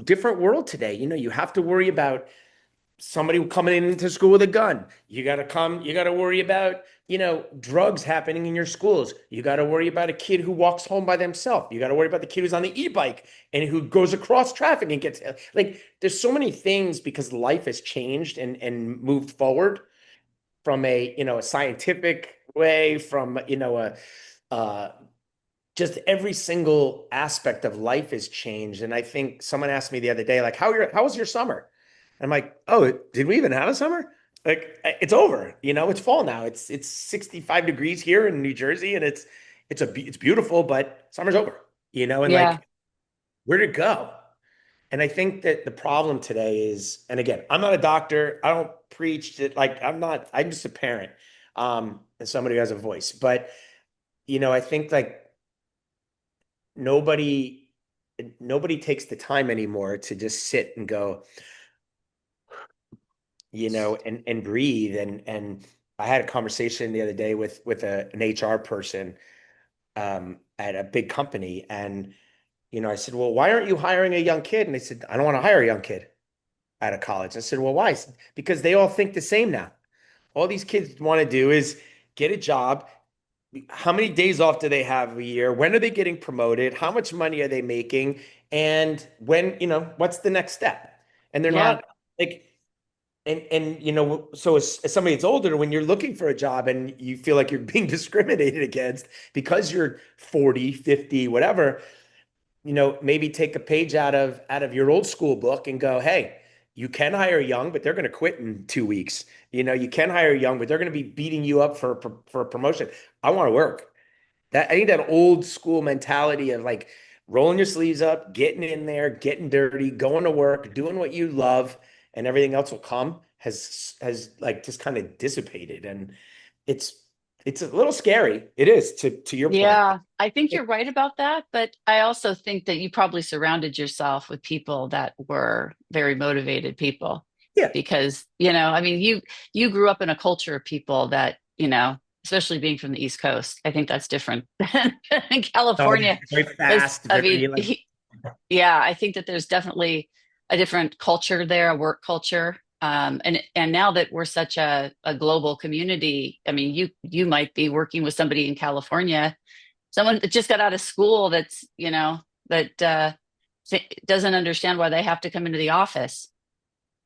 different world today. You have to worry about somebody coming into school with a gun. You got to worry about, drugs happening in your schools. You got to worry about a kid who walks home by themselves. You got to worry about the kid who's on the e-bike and who goes across traffic and gets like there's so many things because life has changed and moved forward from a scientific way, from uh just every single aspect of life has changed. And I think someone asked me the other day, like, how was your summer? And I'm like, oh, did we even have a summer? Like, it's over. It's fall now. It's 65 degrees here in New Jersey, and it's beautiful, but summer's over. And yeah, like, where'd it go? And I think that the problem today is, and again, I'm not a doctor. I don't preach that. Like, I'm just a parent, and somebody who has a voice. But I think like nobody nobody takes the time anymore to just sit and go, and breathe. And I had a conversation the other day with an HR person at a big company, and I said, well, why aren't you hiring a young kid? And they said, I don't want to hire a young kid out of college. I said, well, why? I said, because they all think the same now. All these kids want to do is get a job. How many days off do they have a year? When are they getting promoted? How much money are they making? And what's the next step? And they're yeah, not like, and so as somebody that's older, when you're looking for a job and you feel like you're being discriminated against because you're 40, 50, whatever, maybe take a page out of your old school book and go, hey, you can hire young, but they're going to quit in 2 weeks. You can hire young, but they're going to be beating you up for a promotion. I want to work. I think that old school mentality of like rolling your sleeves up, getting in there, getting dirty, going to work, doing what you love, and everything else will come has like just kind of dissipated. And it's it's a little scary. It is to your point. yeah. I think you're right about that, but I also think that you probably surrounded yourself with people that were very motivated people Yeah. because, I mean, you grew up in a culture of people that, especially being from the East Coast. I think that's different than in No, it's California. very Is fast, I mean, very like yeah, I think that there's definitely a different culture there, a work culture. And now that we're such a global community, I mean, you might be working with somebody in California, someone that just got out of school that's, that doesn't understand why they have to come into the office,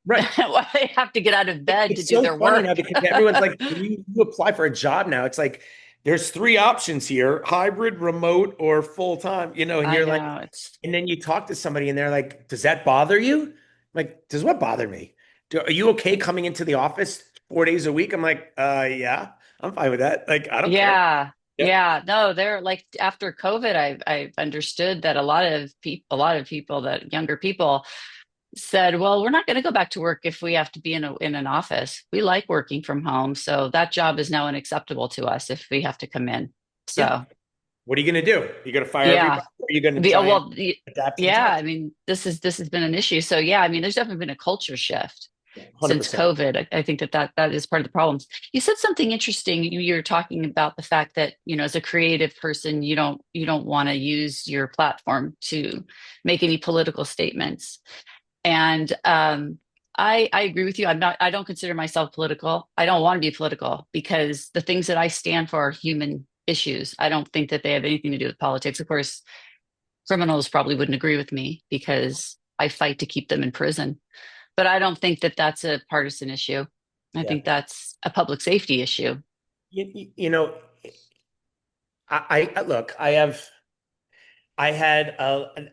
right. why they have to get out of bed to It's do so their funny work. now because everyone's like, when you apply for a job now, it's like there's three options here: hybrid, remote, or full time. And I you're like, know it's and then you talk to somebody and they're like, "Does that bother you?" I'm like, does what bother me? Are you okay coming into the office 4 days a week? I'm like, yeah, I'm fine with that. Like, I don't care. Yeah, Yeah, yeah. No, they're like after COVID, I've understood that a lot of people that younger people said, well, we're not going to go back to work if we have to be in an office. We like working from home, so that job is now unacceptable to us if we have to come in. yeah. So What are you gonna do? You gonna fire yeah, everybody? Or are you gonna oh, try and well, adapt to the yeah. times? I mean, this has been an issue. So yeah, I mean, there's definitely been a culture shift since 100%. COVID. I think that is part of the problems. You said something interesting. You're talking about the fact that, as a creative person, you don't want to use your platform to make any political statements. And I agree with you. I don't consider myself political. I don't want to be political because the things that I stand for are human issues. I don't think that they have anything to do with politics. Of course, criminals probably wouldn't agree with me because I fight to keep them in prison. But I don't think that that's a partisan issue. I Yeah. think that's a public safety issue. You know, look, I had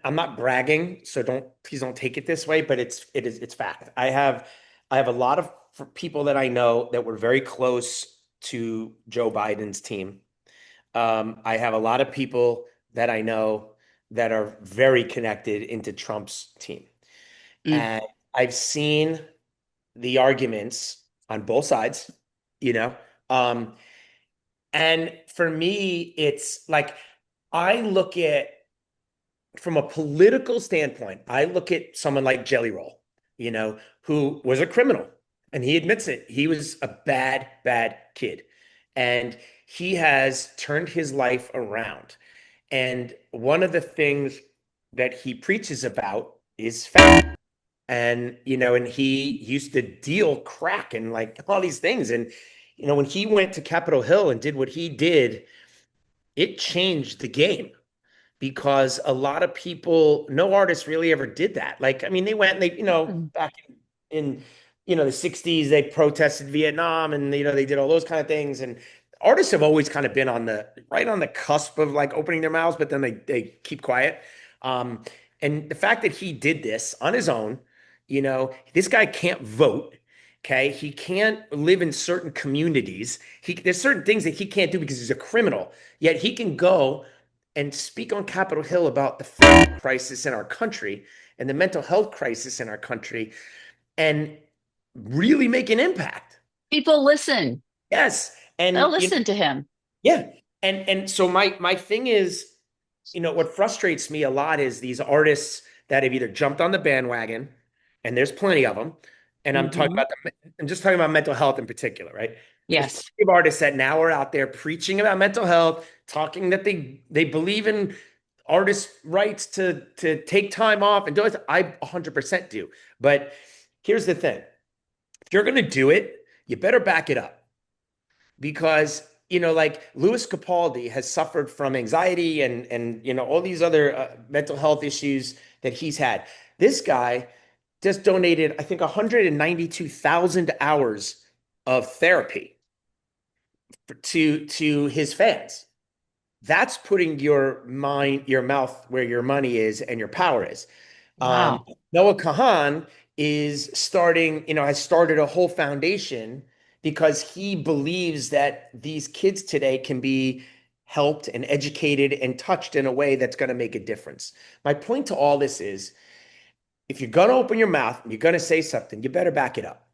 I'm not bragging, so please don't take it this way, but it's fact. I have a lot of people that I know that were very close to Joe Biden's team. I have a lot of people that I know that are very connected into Trump's team. Mm. And I've seen the arguments on both sides, you know. Um, and for me, it's like I look at from a political standpoint, I look at someone like Jelly Roll, who was a criminal, and he admits it. He was a bad, bad kid, and he has turned his life around. And one of the things that he preaches about is faith. And and he used to deal crack and like all these things. And when he went to Capitol Hill and did what he did, it changed the game because a lot of people, no artists really ever did that. Like, I mean, they went and they, Mm. back in the 60s, they protested Vietnam and, they did all those kind of things. And artists have always kind of been right on the cusp of like opening their mouths, but then they keep quiet. Um, and the fact that he did this on his own, this guy can't vote. Okay. He can't live in certain communities. There's certain things that he can't do because he's a criminal, yet he can go and speak on Capitol Hill about the fentanyl crisis in our country and the mental health crisis in our country and really make an impact. People listen. Yes. They'll And listen to him. yeah. And so my thing is, what frustrates me a lot is these artists that have either jumped on the bandwagon, and there's plenty of them, and Hmm. I'm just talking about mental health in particular, right? There's Yes. plenty of artists that now are out there preaching about mental health, talking that they believe in artists' rights to take time off and do it. I 100% do. But here's the thing. If you're going to do it, you better back it up because like Louis Capaldi has suffered from anxiety and all these other mental health issues that he's had. This guy just donated, I think, 192,000 hours of therapy to his fans. That's putting your mouth where your money is and your power is. Um, Wow. Noah Kahan has started a whole foundation because he believes that these kids today can be helped and educated and touched in a way that's going to make a difference. My point to all this is if you're going to open your mouth and you're going to say something, you better back it up.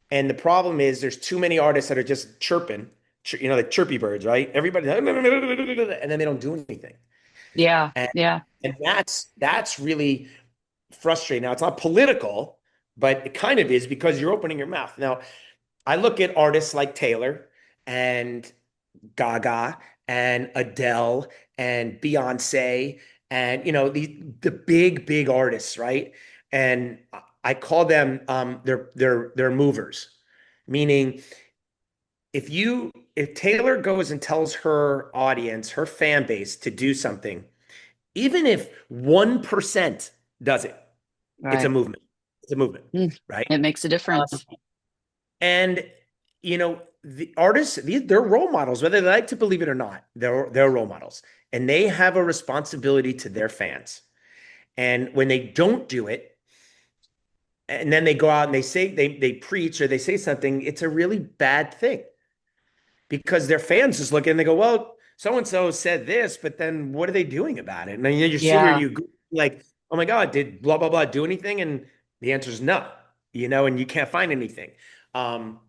And the problem is there's too many artists that are just chirping, like chirpy birds, right? Everybody, and then they don't do anything. Yeah. And Yeah. and that's really frustrating. Now, it's not political, but it kind of is because you're opening your mouth. Now, I look at artists like Taylor and Gaga and Adele and Beyonce and the big big artists, right? And I call them they're movers, meaning if Taylor goes and tells her audience, her fan base to do something, even if 1% does it, it's a Right. movement. It's a movement, Mm. right? It makes a Um, difference. and the artists, they're role models, whether they like to believe it or not. They're role models, and they have a responsibility to their fans. And when they don't do it, and then they go out and they preach or they say something, it's a really bad thing because their fans just look and they go, well, so and so said this, but then what are they doing about it? And then you sit here, Yeah. you like, oh my God, did blah blah blah do anything? And the answer is no, and you can't find anything. Um,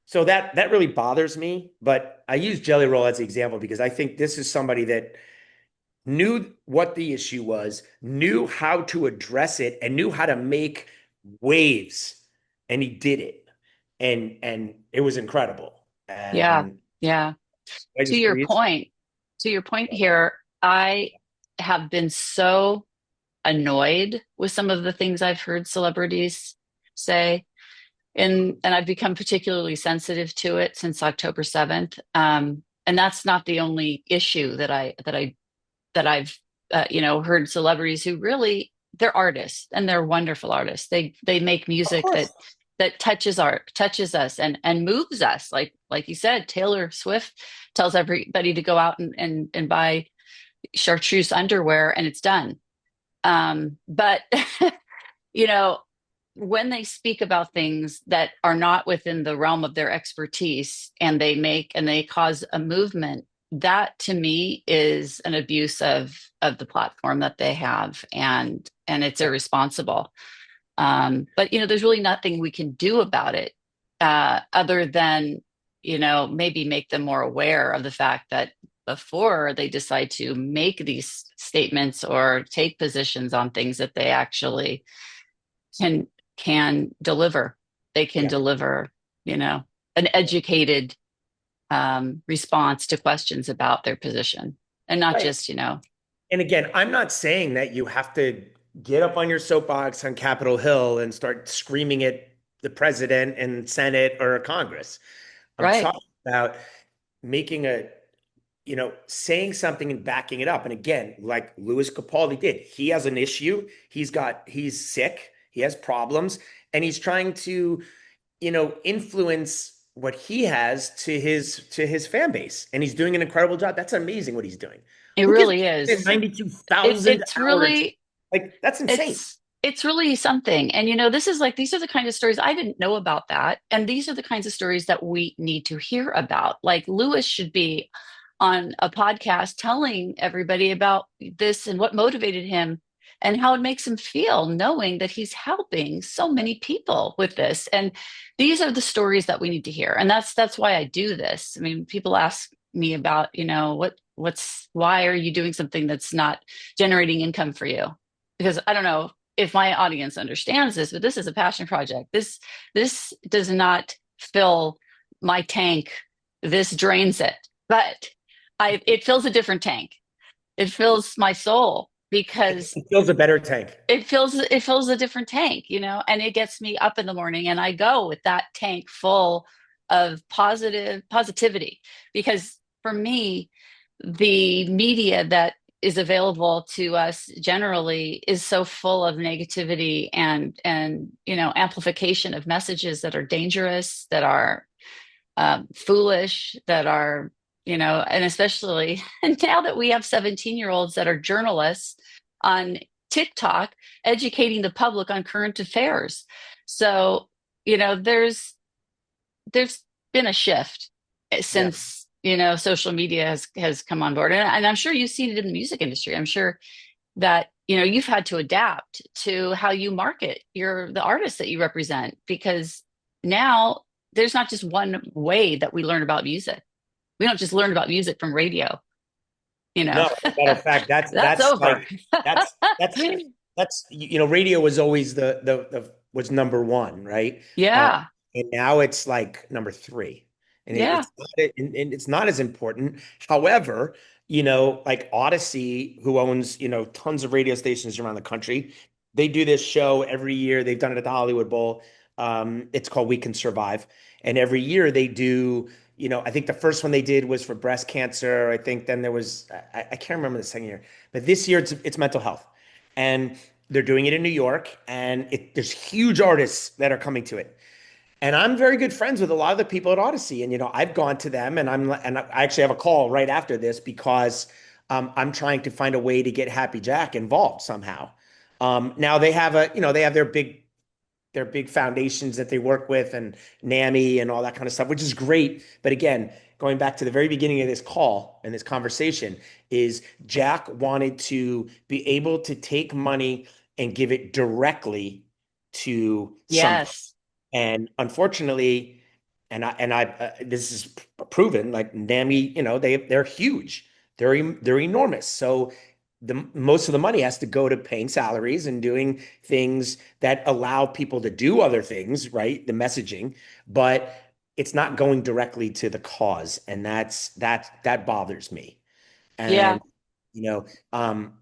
so that really bothers me. But I use Jelly Roll as the example because I think this is somebody that knew what the issue was, knew how to address it, and knew how to make waves, and he did it, and it was incredible. Yeah. And Yeah. I To just your breathe. point, to your point here, I have been so annoyed with some of the things I've heard celebrities say. And I've become particularly sensitive to it since October 7th. And that's not the only issue that I've heard celebrities who really, they're artists and they're wonderful artists. They make Of music course. that touches us and moves us. Like you said, Taylor Swift tells everybody to go out and buy chartreuse underwear, and it's done. But you know, when they speak about things that are not within the realm of their expertise, and they cause a movement, that to me is an abuse of the platform that they have, and it's Yeah. irresponsible. But there's really nothing we can do about it, other than maybe make them more aware of the fact that before they decide to make these statements or take positions on things, that they actually can can deliver. They can Yeah. deliver, an educated response to questions about their position, and not Right. just, And again, I'm not saying that you have to get up on your soapbox on Capitol Hill and start screaming at the president and Senate or Congress. I'm right. talking about making saying something and backing it up. And again, like Louis Capaldi did, he has an issue. He's sick. He has problems, and he's trying to, influence what he has to his fan base. And he's doing an incredible job. That's amazing what he's doing. It Look at really is. 92,000 It's hours. really Like that's insane. it's really something. And this is like, these are the kind of stories I didn't know about that. And these are the kinds of stories that we need to hear about. Like Lewis should be on a podcast telling everybody about this and what motivated him and how it makes him feel, knowing that he's helping so many people with this. And these are the stories that we need to hear. And that's why I do this. I mean, people ask me about, why are you doing something that's not generating income for you? Because I don't know if my audience understands this, but this is a passion project. This does not fill my tank. This drains it. But it fills a different tank. It fills my soul, because It feels a better tank. it fills a different tank, and it gets me up in the morning, and I go with that tank full of positivity. Because for me, the media that is available to us generally is so full of negativity and amplification of messages that are dangerous, that are foolish, that are, and especially now that we have 17-year-olds that are journalists on TikTok educating the public on current affairs. So, there's been a shift Yeah. since, social media has come on board. And I'm sure you've seen it in the music industry. I'm sure that, you've had to adapt to how you market the artists that you represent, because now there's not just one way that we learn about music. We don't just learn about music from radio, you know. No, as a matter of fact, That's that's over. like that's that's radio was always the was number one, right? Uh, Yeah. and now it's like number three, and Yeah. and it's not as important. However, like Odyssey, who owns tons of radio stations around the country, they do this show every year. They've done it at the Hollywood Bowl. It's called We Can Survive, and every year they do. I think the first one they did was for breast cancer. I think then there was, I can't remember the second year, but this year it's mental health. And they're doing it in New York, and there's huge artists that are coming to it. And I'm very good friends with a lot of the people at Odyssey. And, I've gone to them, and I actually have a call right after this because I'm trying to find a way to get Happy Jack involved somehow. Now they have their big foundations that they work with and NAMI and all that kind of stuff, which is great. But again, going back to the very beginning of this call and this conversation, is Jack wanted to be able to take money and give it directly to something. Yes. And unfortunately, this is proven, like NAMI, they're huge. They're enormous. So the most of the money has to go to paying salaries and doing things that allow people to do other things, right? The messaging, but it's not going directly to the cause, and that bothers me. Yeah. And you know, um,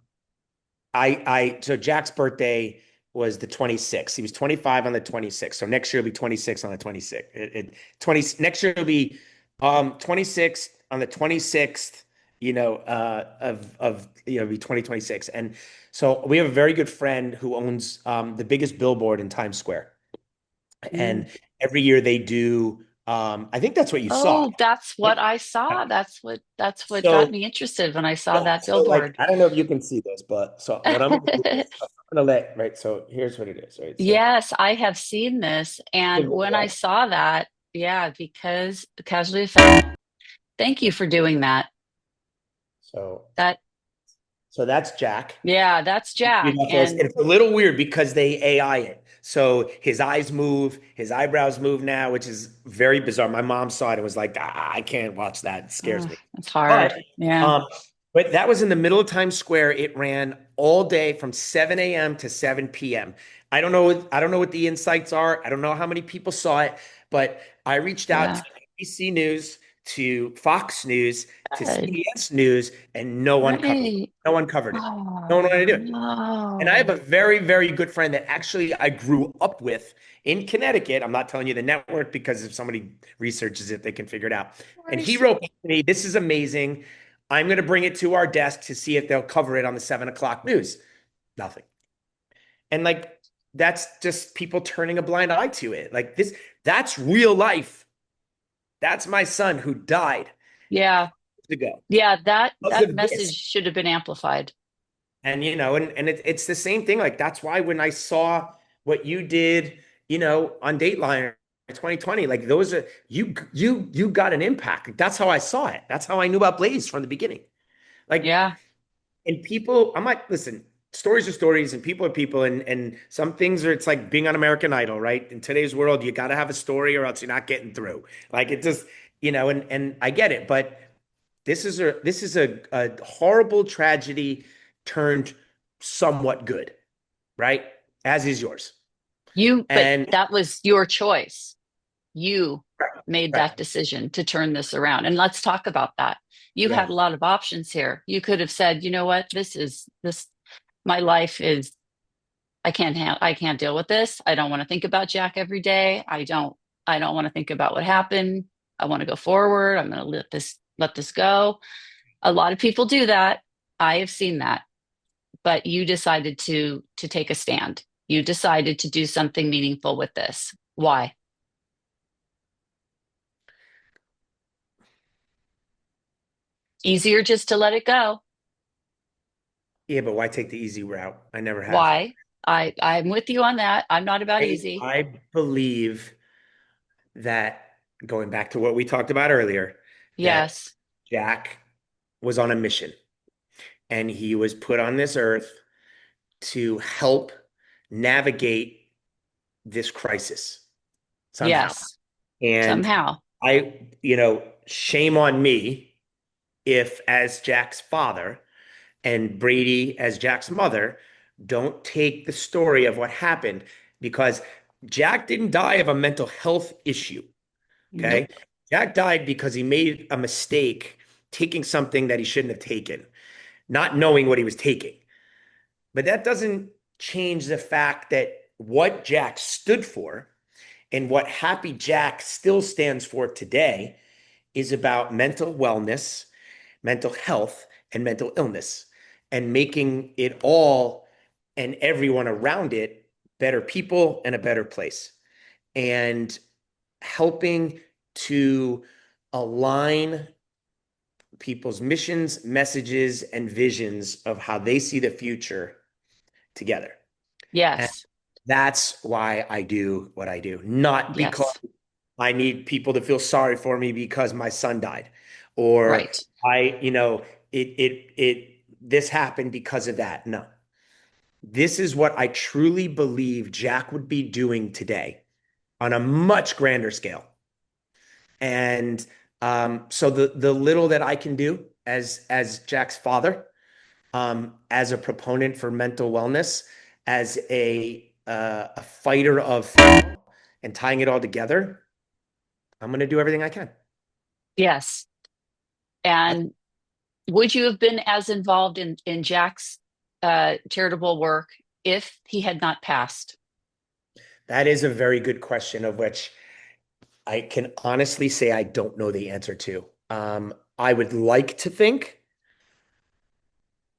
I so Jack's birthday. was the 26th. He was 25 on the 26th. So next year will be 26 on the 26th. 20 next year will be 26 on the 26th, be 2026. And so we have a very good friend who owns the biggest billboard in Times Square. Mm. And every year they do I think that's what you saw. Oh, that's what I saw. That's what got So me interested when I saw yeah, that so like billboard. I don't know if you can see this, but so what I'm gonna do is I'm gonna let right. So here's what it is, right? So Yes, I have seen this. And when I saw that, yeah, because the casualty effect, thank you for doing that. so That, so that's Jack. yeah, that's Jack. And It's a little weird because they AI it. So his eyes move, his eyebrows move now, which is very bizarre. My mom saw it and was like, I can't watch that. It scares me. it's hard. But Yeah. um, but that was in the middle of Times Square. It ran all day from 7 a.m. to 7 p.m. I don't know what the insights are. I don't know how many people saw it, but I reached out to Yeah. ABC News, to Fox News, to Good. CBS News, and no one covered it. Right. No one covered it. No one Oh, wanted to do it. And I have a no. very, very good friend that actually I grew up with in Connecticut. I'm not telling you the network because if somebody researches it, they can figure it out. Of And he course. wrote back to me, "This is amazing. I'm going to bring it to our desk to see if they'll cover it on the 7 o'clock news." Nothing. And like, that's just people turning a blind eye to it. Like that's real life. That's my son who died Yeah. years ago Yeah, that because that of message this. should have been amplified. And it's the same thing. Like that's why when I saw what you did, on Dateline 2020, like those are you got an impact. That's how I saw it. That's how I knew about Blaze from the beginning. Like, Yeah. and people, I'm like, listen, stories are stories and people are people, and some things are, it's like being on American Idol, right? In today's world, you got to have a story or else you're not getting through. Like it just, and I get it, but this is a horrible tragedy turned somewhat good, right? As is yours. But And that was your choice. You right, made right. that decision to turn this around. And let's talk about that. You Yeah. had a lot of options here. You could have said, you know what, this my life is I can't deal with this. I don't want to think about Jack every day. I don't want to think about what happened. I want to go forward. I'm going to let this go. A lot of people do that. I have seen that. But you decided to take a stand. You decided to do something meaningful with this. Why? Easier just to let it go. Yeah, but why take the easy route? I never have. Why? I'm with you on that. I'm not about I easy. I believe that, going back to what we talked about earlier, that Yes. Jack was on a mission and he was put on this earth to help navigate this crisis somehow. Yes. And Somehow. shame on me if, as Jack's father and Brady as Jack's mother, don't take the story of what happened, because Jack didn't die of a mental health issue. Okay. Nope. Jack died because he made a mistake taking something that he shouldn't have taken, not knowing what he was taking. But that doesn't change the fact that what Jack stood for and what Happy Jack still stands for today is about mental wellness, mental health, and mental illness, and making it all and everyone around it better people and a better place. And helping to align people's missions, messages, and visions of how they see the future together. And Yes. that's why I do what I do, not because Yes. I need people to feel sorry for me because my son died, or Right. this happened because of that. No, this is what I truly believe Jack would be doing today on a much grander scale. And so the little that I can do as Jack's father, as a proponent for mental wellness, as a fighter of and tying it all together, I'm going to do everything I can. Yes. That's, And would you have been as involved in Jack's charitable work if he had not passed? That is a very good question, of which I can honestly say I don't know the answer to. I would like to think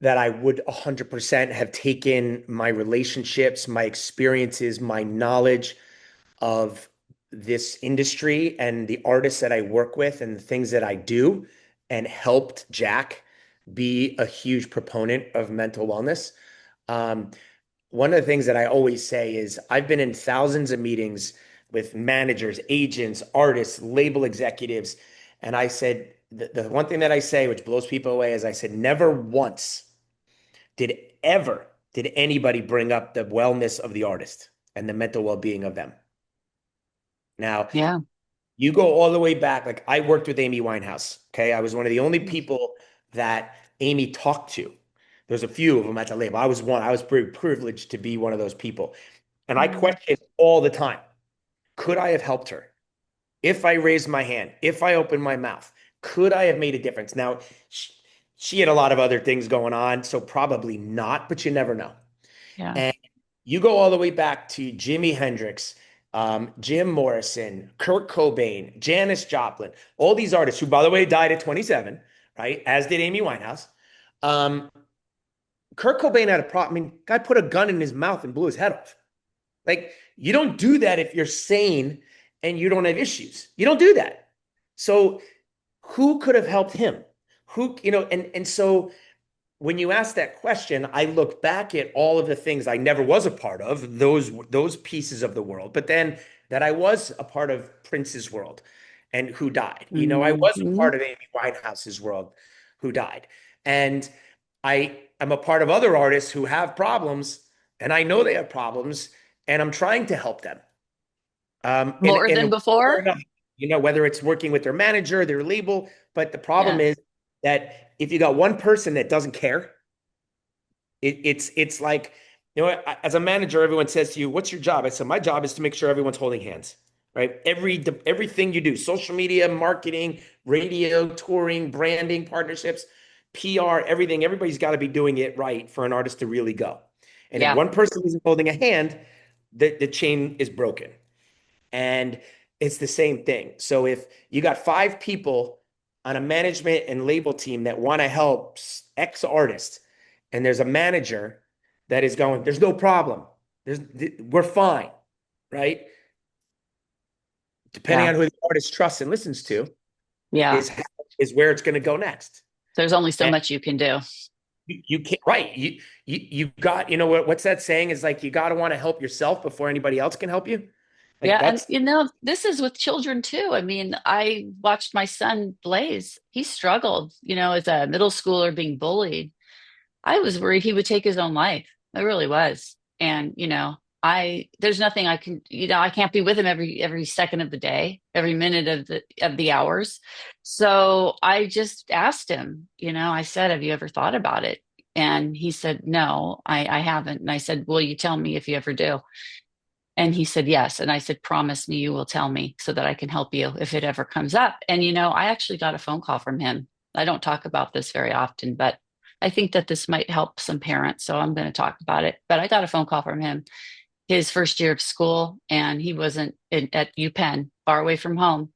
that I would 100% have taken my relationships, my experiences, my knowledge of this industry and the artists that I work with and the things that I do, and helped Jack be a huge proponent of mental wellness. Um, One of the things that I always say is I've been in thousands of meetings with managers, agents, artists, label executives. And I said, the one thing that I say, which blows people away, is I said, never once did ever did anybody bring up the wellness of the artist and the mental well-being of them. Now, Yeah. you go all the way back. Like, I worked with Amy Winehouse. Okay. I was one of the only people that Amy talked to. There's a few of them at the label. I was one. I was very privileged to be one of those people. And I Mm. question all the time, could I have helped her? If I raised my hand, if I opened my mouth, could I have made a difference? Now, she had a lot of other things going on, so probably not, but you never know. Yeah. And you go all the way back to Jimi Hendrix, Jim Morrison, Kurt Cobain, Janis Joplin, all these artists who, by the way, died at 27, right? As did Amy Winehouse. Um, Kurt Cobain had a problem. I mean, guy put a gun in his mouth and blew his head off. Like, you don't do that if you're sane and you don't have issues. You don't do that. So who could have helped him? Who, and so when you ask that question, I look back at all of the things I never was a part of, those pieces of the world, but then that I was a part of Prince's world and who died. I was a Hmm. part of Amy Winehouse's world who died. And I am a part of other artists who have problems, and I know they have problems, and I'm trying to help them. More In than a way or before? another, whether it's working with their manager, their label. But the problem Yeah. is that if you got one person that doesn't care, it's like, as a manager, everyone says to you, "What's your job?" I said, "My job is to make sure everyone's holding hands." Right? Everything you do, social media, marketing, radio, touring, branding, partnerships, PR, everything, everybody's got to be doing it right for an artist to really go. And if Yeah. one person isn't holding a hand, the chain is broken. And it's the same thing. So if you got five people on a management and label team that want to help X artist, and there's a manager that is going, there's no problem. We're fine, right? Depending Yeah. on who the artist trusts and listens to, Yeah. is is where it's going to go next. There's only so And much you can do. you can't, right? You got, what's that saying? Is like, you got to want to help yourself before anybody else can help you. Like, Yeah, and that's this is with children too. I mean, I watched my son Blaze. He struggled, as a middle schooler being bullied. I was worried he would take his own life. I really was. And, there's nothing I can, I can't be with him every second of the day, every minute of the hours. So I just asked him, I said, "Have you ever thought about it?" And he said, "No, I haven't." And I said, "Will you tell me if you ever do?" And he said, "Yes." And I said, "Promise me you will tell me so that I can help you if it ever comes up." And, I actually got a phone call from him. I don't talk about this very often, but I think that this might help some parents. So I'm going to talk about it. But I got a phone call from him his first year of school, and he wasn't at UPenn, far away from home.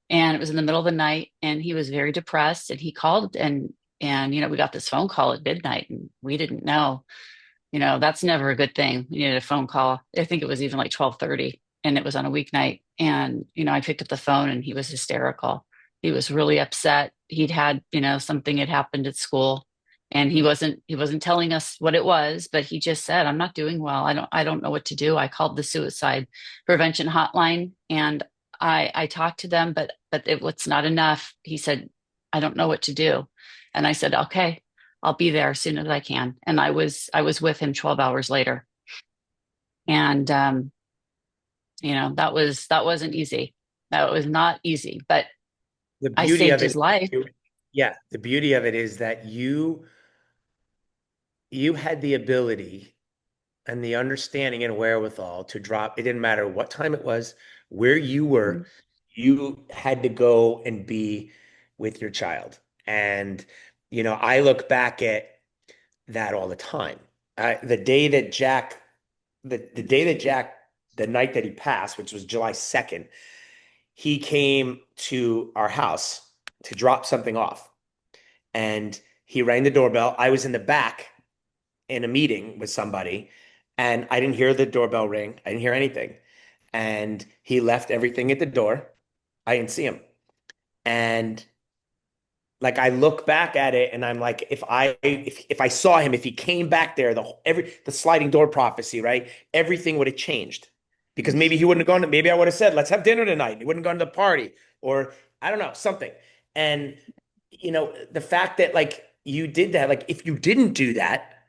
And it was in the middle of the night, and he was very depressed. And he called, and we got this phone call at midnight, and we didn't know. That's never a good thing. You need a phone call. I think it was even like 12:30, and it was on a weeknight. And, I picked up the phone, and he was hysterical. He was really upset. He'd had, something had happened at school, and he wasn't telling us what it was, but he just said, "I'm not doing well. I don't know what to do." I called the suicide prevention hotline, and I talked to them, but it was not enough. He said, "I don't know what to do." And I said, "Okay, I'll be there as soon as I can." And I was with him 12 hours later. And that wasn't easy. That was not easy, but the I beauty saved of it. his life. Yeah, the beauty of it is that you had the ability and the understanding and wherewithal to drop. It didn't matter what time it was, where you were, you had to go and be with your child. And I look back at that all the time. the day that Jack, the day that Jack, the night that he passed, which was July 2nd, he came to our house to drop something off. And he rang the doorbell. I was in the back in a meeting with somebody, and I didn't hear the doorbell ring. I didn't hear anything. And he left everything at the door. I didn't see him. And like I look back at it and I'm like, if I saw him, if he came back there, the sliding door prophecy, right? Everything would have changed. Because maybe he wouldn't have gone to, maybe I would have said, let's have dinner tonight. He wouldn't have gone to the party, or I don't know, something. And the fact that like you did that, like if you didn't do that,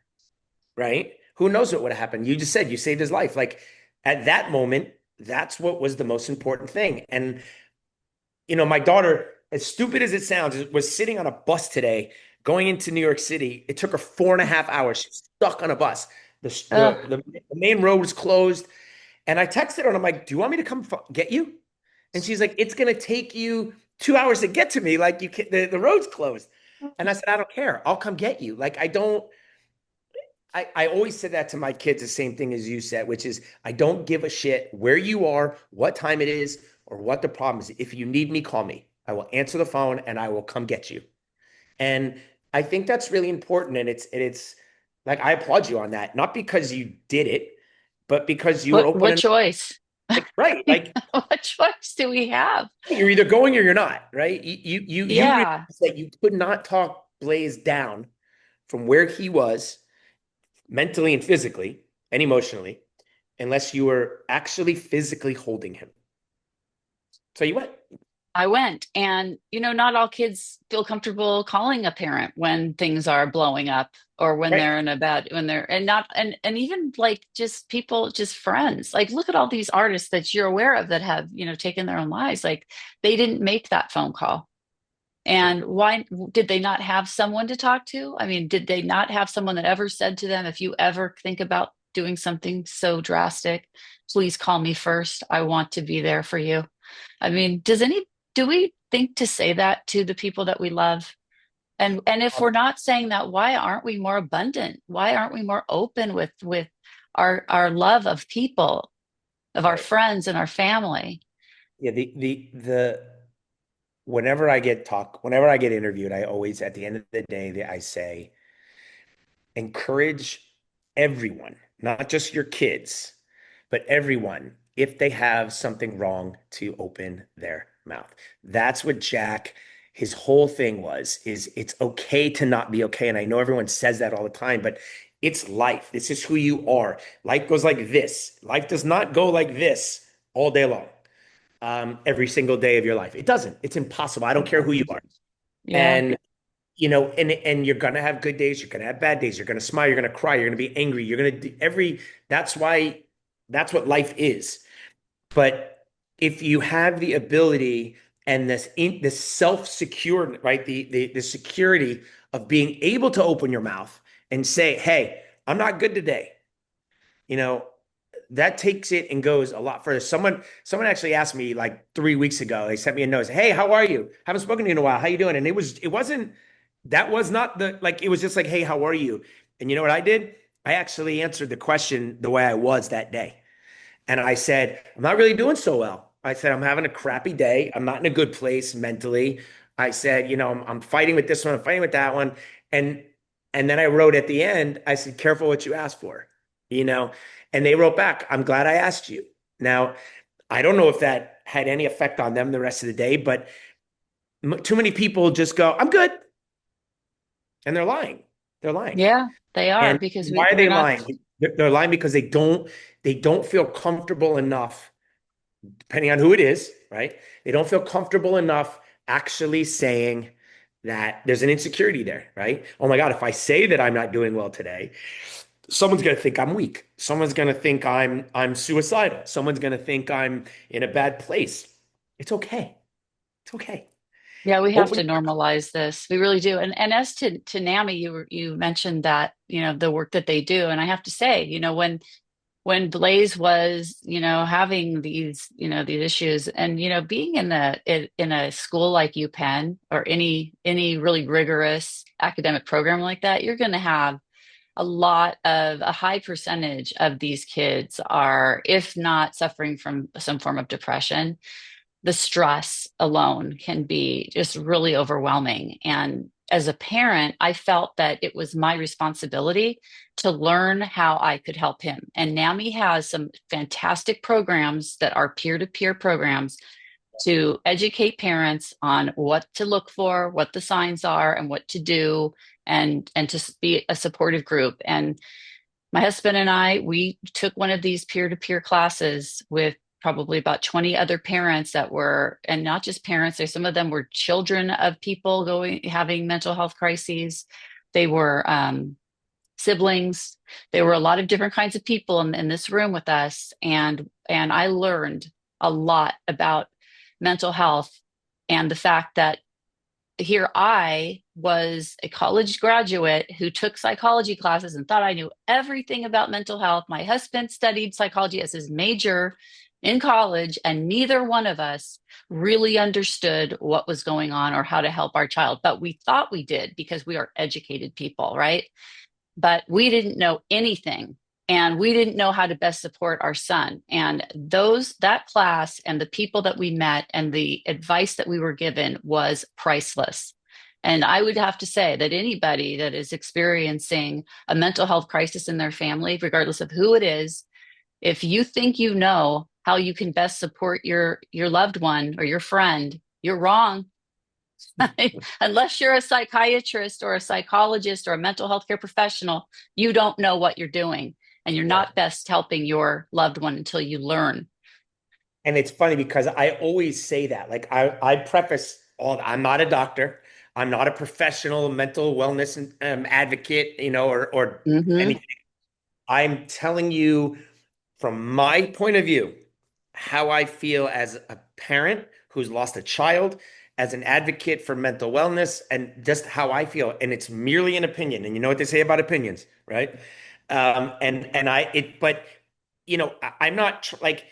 right? Who knows what would have happened? You just said you saved his life. Like at that moment, that's what was the most important thing. And my daughter, as stupid as it sounds, was sitting on a bus today going into New York City. It took her 4.5 hours. She's stuck on a bus. The, Ugh. the main road was closed. And I texted her and I'm like, do you want me to come get you? And she's like, it's going to take you 2 hours to get to me. Like the road's closed. And I said, I don't care. I'll come get you. Like, I always said that to my kids, the same thing as you said, which is I don't give a shit where you are, what time it is, or what the problem is. If you need me, call me. I will answer the phone and I will come get you. And I think that's really important. And it's like I applaud you on that, not because you did it, but because you were open What and choice? like, right. Like What choice do we have? you're either going or you're not, right? You realized Yeah. that you could not talk Blaze down from where he was mentally and physically and emotionally unless you were actually physically holding him. So you went. I went, and not all kids feel comfortable calling a parent when things are blowing up, or when Right. they're in a bad, when they're, and not, and even like just people, just friends. Like, look at all these artists that you're aware of that have, taken their own lives. Like, they didn't make that phone call. Right. And why did they not have someone to talk to? I mean, did they not have someone that ever said to them, if you ever think about doing something so drastic, please call me first. I want to be there for you. I mean, do we think to say that to the people that we love? And if Um, we're not saying that, why aren't we more abundant? Why aren't we more open with our love of people, of our right. friends and our family? Yeah. The whenever I get interviewed, I always, at the end of the day, I say, encourage everyone, not just your kids, but everyone, if they have something wrong, to open their mouth. That's what Jack, his whole thing is it's okay to not be okay. And I know everyone says that all the time, but it's life. This is who you are. Life goes like this. Life does not go like this all day long, every single day of your life. It doesn't. It's impossible. I don't care who you are. Yeah. And and you're gonna have good days, you're gonna have bad days, you're gonna smile, you're gonna cry, you're gonna be angry, you're gonna do that's why that's what life is. But if you have the ability and this self-secure, right? The security of being able to open your mouth and say, hey, I'm not good today, you know, that takes it and goes a lot further. Someone actually asked me like 3 weeks ago. They sent me a note. Hey, how are you? Haven't spoken to you in a while. How you doing? And that was not it was just like, hey, how are you? And you know what I did? I actually answered the question the way I was that day. And I said, I'm not really doing so well. I said, I'm having a crappy day. I'm not in a good place mentally. I said, I'm fighting with this one, I'm fighting with that one. And and then I wrote at the end, I said, careful what you ask for, you know? And they wrote back, I'm glad I asked you. Now, I don't know if that had any effect on them the rest of the day, but too many people just go, I'm good. And they're lying. They're lying. Yeah, they are, And because why are we're they not. lying? They're lying because they don't feel comfortable enough, depending on who it is, right? They don't feel comfortable enough actually saying that there's an insecurity there, right? Oh my God, if I say that I'm not doing well today, someone's going to think I'm weak. Someone's going to think I'm suicidal. Someone's going to think I'm in a bad place. It's okay. It's okay. Yeah, we have to Open. normalize this. We really do. And as to NAMI, you mentioned that, the work that they do. And I have to say, when Blaze was, having these issues, and, being in a school like UPenn, or any really rigorous academic program like that, you're going to have a high percentage of these kids are, if not suffering from some form of depression, the stress alone can be just really overwhelming. And as a parent, I felt that it was my responsibility to learn how I could help him. And NAMI has some fantastic programs that are peer to peer programs to educate parents on what to look for, what the signs are, and what to do, and to be a supportive group. And my husband and I, we took one of these peer-to-peer classes with probably about 20 other parents that were, and not just parents, there's some of them were children of people having mental health crises. They were siblings. There were a lot of different kinds of people in this room with us. And I learned a lot about mental health and the fact that here I was a college graduate who took psychology classes and thought I knew everything about mental health. My husband studied psychology as his major in college, and neither one of us really understood what was going on or how to help our child. But we thought we did because we are educated people, right? But we didn't know anything, and we didn't know how to best support our son. And that class and the people that we met and the advice that we were given was priceless. And I would have to say that anybody that is experiencing a mental health crisis in their family, regardless of who it is, if you think you know how you can best support your loved one or your friend, you're wrong. Unless you're a psychiatrist or a psychologist or a mental health care professional, you don't know what you're doing, and you're Right. not best helping your loved one until you learn. And it's funny because I always say that. Like I preface I'm not a doctor. I'm not a professional mental wellness advocate, or Hmm. anything. I'm telling you from my point of view how I feel as a parent who's lost a child, as an advocate for mental wellness, and just how I feel. And it's merely an opinion. And you know what they say about opinions, right? And but I'm not like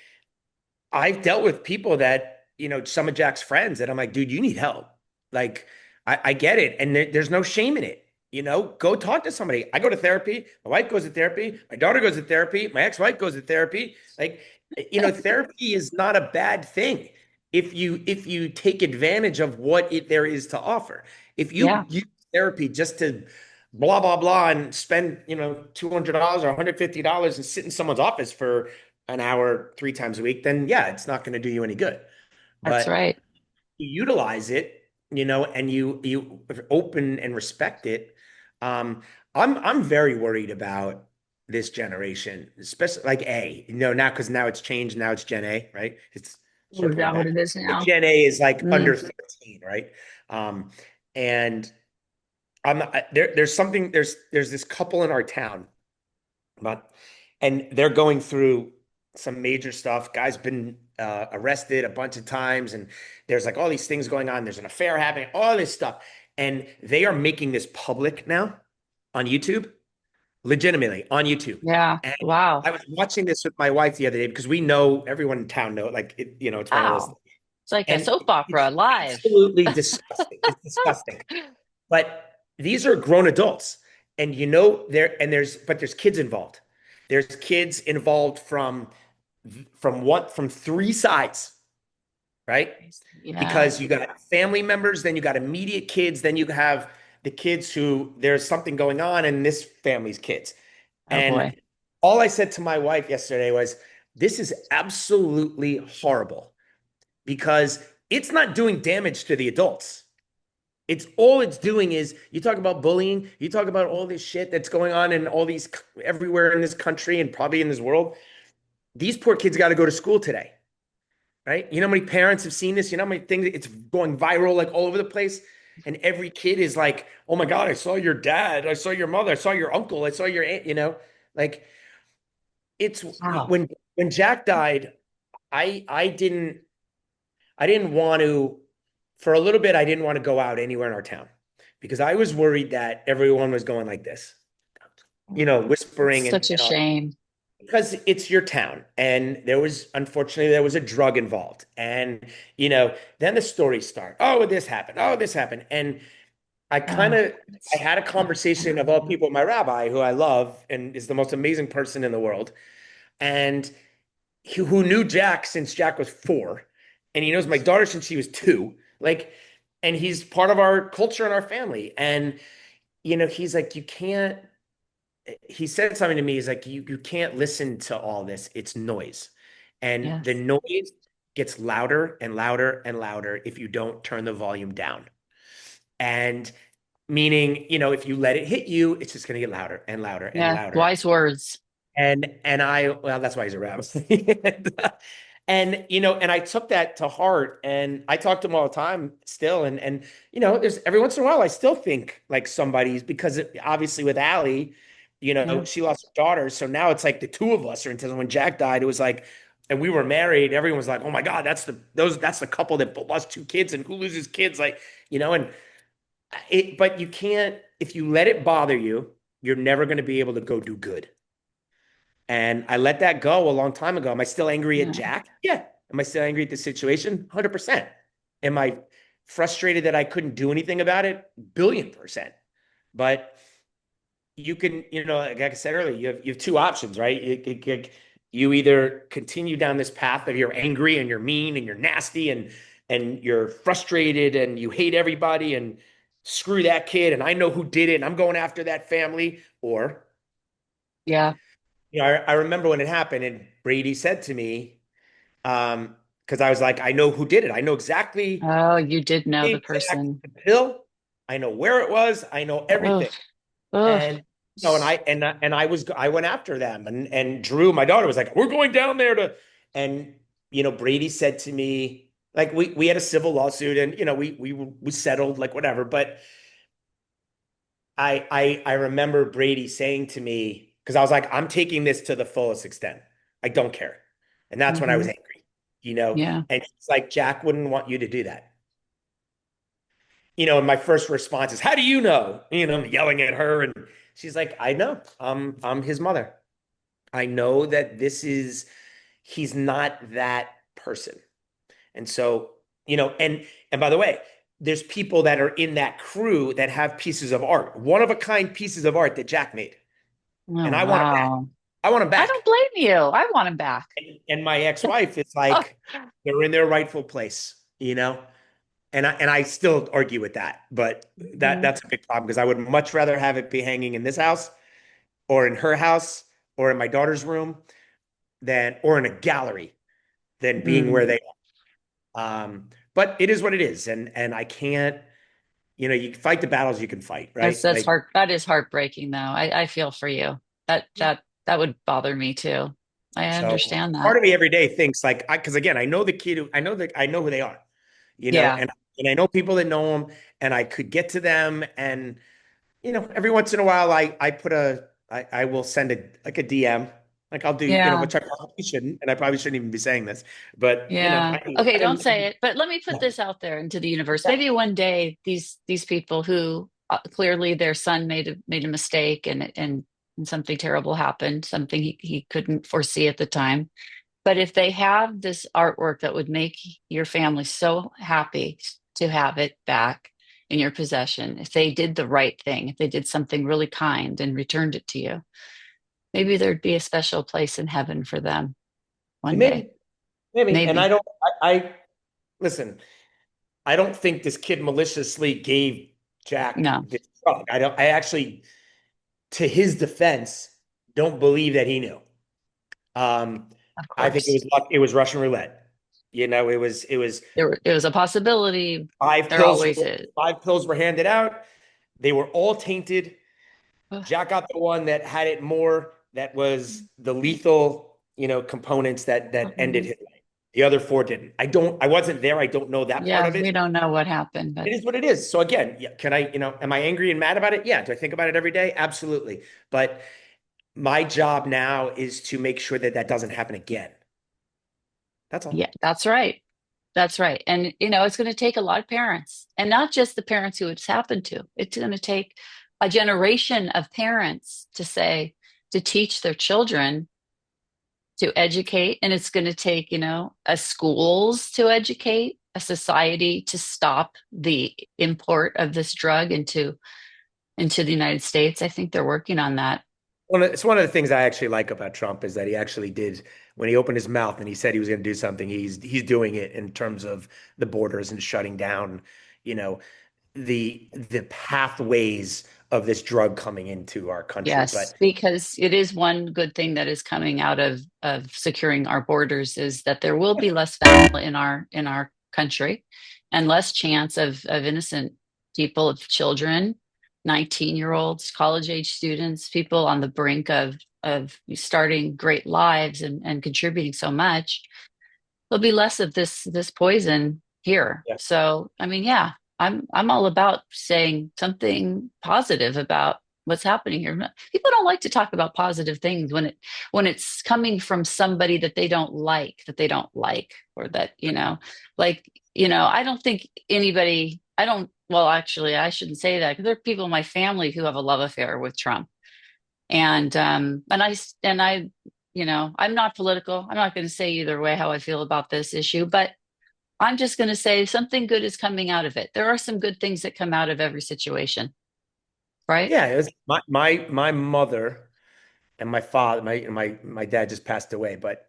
I've dealt with people that, some of Jack's friends that I'm like, dude, you need help. Like, I get it. And there's no shame in it. Go talk to somebody. I go to therapy. My wife goes to therapy. My daughter goes to therapy. My ex-wife goes to therapy. Like, therapy is not a bad thing if you take advantage of what there is to offer. If you Yeah, use therapy just to blah blah blah and spend, $200 or $150 and sit in someone's office for an hour 3 times a week, then yeah, it's not going to do you any good. that's But right. you utilize it, and you open and respect it. Um, I'm very worried about this generation, especially like now because now it's changed. Now it's Gen A, right? It's Oh, is shifting that what back. it is But now? Gen A is like under Mm. 13, right? And there's this couple in our town, but and they're going through some major stuff. Guy's been arrested a bunch of times, and there's like all these things going on. There's an affair happening, all this stuff, and they are making this public now on YouTube, legitimately on YouTube. Yeah. And Wow. I was watching this with my wife the other day because we know everyone in town know, like it's one of those Wow. things. It's like a And soap opera it's live. absolutely disgusting. It's disgusting. But these are grown adults, and there's kids involved. There's kids involved from three sides, right? Yeah. Because you got family members, then you got immediate kids, then you have the kids who there's something going on in this family's kids. Oh And boy. all I said to my wife yesterday was, this is absolutely horrible because it's not doing damage to the adults. It's doing is you talk about bullying, you talk about all this shit that's going on in all these everywhere in this country and probably in this world. These poor kids got to go to school today, right? You know how many parents have seen this? You know how many things it's going viral like all over the place? And every kid is like, oh my God, I saw your dad, I saw your mother, I saw your uncle, I saw your aunt, like it's Wow. when Jack died, I didn't want to, for a little bit, I didn't want to go out anywhere in our town because I was worried that everyone was going like this, It's whispering such a and all. shame. Because it's your town. And unfortunately, there was a drug involved. And, then the stories start. Oh, this happened. Oh, this happened. And I kind Oh, of I had a conversation of all people with my rabbi, who I love and is the most amazing person in the world, and who knew Jack since Jack was 4, and he knows my daughter since she was 2. Like, and he's part of our culture and our family. And he's like, you can't. He said something to me. He's like, you can't listen to all this. It's noise, and the yes. noise gets louder and louder and louder if you don't turn the volume down. And meaning, if you let it hit you, it's just going to get louder and louder and Yeah. louder. Wise words. Well, that's why he's a rabbi. And I took that to heart, and I talk to him all the time still. And there's every once in a while I still think like somebody's, because obviously with Allie, Yeah. she lost her daughter. So now it's like the two of us are until when Jack died, it was like, and we were married, everyone was like, oh my God, that's the couple that lost 2 kids, and who loses kids? Like, and but you can't, if you let it bother you, you're never going to be able to go do good. And I let that go a long time ago. Am I still angry at Yeah. Jack? Yeah. Am I still angry at the situation? 100%. Am I frustrated that I couldn't do anything about it? Billion percent. But you can, like I said earlier, you have two options, right? You either continue down this path of you're angry and you're mean and you're nasty and you're frustrated and you hate everybody and screw that kid and I know who did it and I'm going after that family. Or Yeah. I remember when it happened, and Brady said to me, because I was like, I know who did it. I know exactly Oh, you did know the the exact person. pill. I know where it was. I know Oh, everything. oh, And I went after them, and Drew, my daughter, was like, we're going down there to, and Brady said to me, like, we had a civil lawsuit, and we settled, like, whatever. But I remember Brady saying to me, because I was like, I'm taking this to the fullest extent. I don't care. And that's when I was hmm angry. yeah. And it's like, Jack wouldn't want you to do that. And my first response is, how do you know? I'm yelling at her, and she's like, I know. I'm his mother. I know that he's not that person. And so, and by the way, there's people that are in that crew that have pieces of art, one of a kind pieces of art that Jack made. Oh, And I want him back. wow. I want him I back. don't blame you. I want him back. And my ex-wife, it's Oh, like they're in their rightful place. And I still argue with that, but mhm. that's a big problem because I would much rather have it be hanging in this house or in her house or in my daughter's room or in a gallery than being Mm. where they are. But it is what it is, and I can't. You fight the battles you can fight, right? That's Like, heart. That is heartbreaking, though. I feel for you. That would bother me too. I so understand part that. of me every day thinks like, because again, I know the kid I know who they are, Yeah. and I know people that know them, and I could get to them, and every once in a while, I will send a DM, like I'll do, Yeah. which I probably shouldn't, and I probably shouldn't even be saying this, but Yeah. Okay, I don't do. say it, but let me put this out there into the universe. Maybe one day these people who clearly their son made a mistake and something terrible happened, something he couldn't foresee at the time. But if they have this artwork that would make your family so happy to have it back in your possession, if they did the right thing, if they did something really kind and returned it to you, maybe there'd be a special place in heaven for them one day. Maybe, maybe, and I Maybe. don't. I listen. I don't think this kid maliciously gave Jack No, this drug. I don't. I actually, to his defense, don't believe that he knew. Um, of I think it course. was luck. It was Russian roulette. It was There was a possibility. five There pills. always is. Five pills were handed out. They were all tainted. Ugh. Jack got the one that had it more. That was the lethal, components that ended Mhm. his life. The other four didn't. I wasn't there. I don't know that part Yeah, of it. we don't know what happened, but It is what it is. So again, yeah, can I, am I angry and mad about it? Yeah. Do I think about it every day? Absolutely. But my job now is to make sure that that doesn't happen again. That's all. yeah, that's right. That's right. And it's going to take a lot of parents, and not just the parents who it's happened to. It's going to take a generation of parents to teach their children to educate, and it's going to take, schools to educate. a society to stop the import of this drug into the United States. I think they're working on that. It's one of the things I actually like about Trump is that he actually did when he opened his mouth and he said he was going to do something. He's doing it in terms of the borders and shutting down, you know, the pathways of this drug coming into our country. Yes, But because it is one good thing that is coming out of securing our borders is that there will be less fentanyl in our country and less chance of innocent people, of children, 19-year-olds, college age students, people on the brink of starting great lives and contributing so much. There'll be less of this poison here. yeah, So, I mean, yeah, I'm all about saying something positive about what's happening here. People don't like to talk about positive things when it's coming from somebody that they don't like, or that, like, I don't think anybody, I don't, well, actually, I shouldn't say that because there are people in my family who have a love affair with Trump. And I'm not political. I'm not going to say either way how I feel about this issue, but I'm just going to say something good is coming out of it. There are some good things that come out of every situation, right? yeah. It was my mother and my father. My dad just passed away, but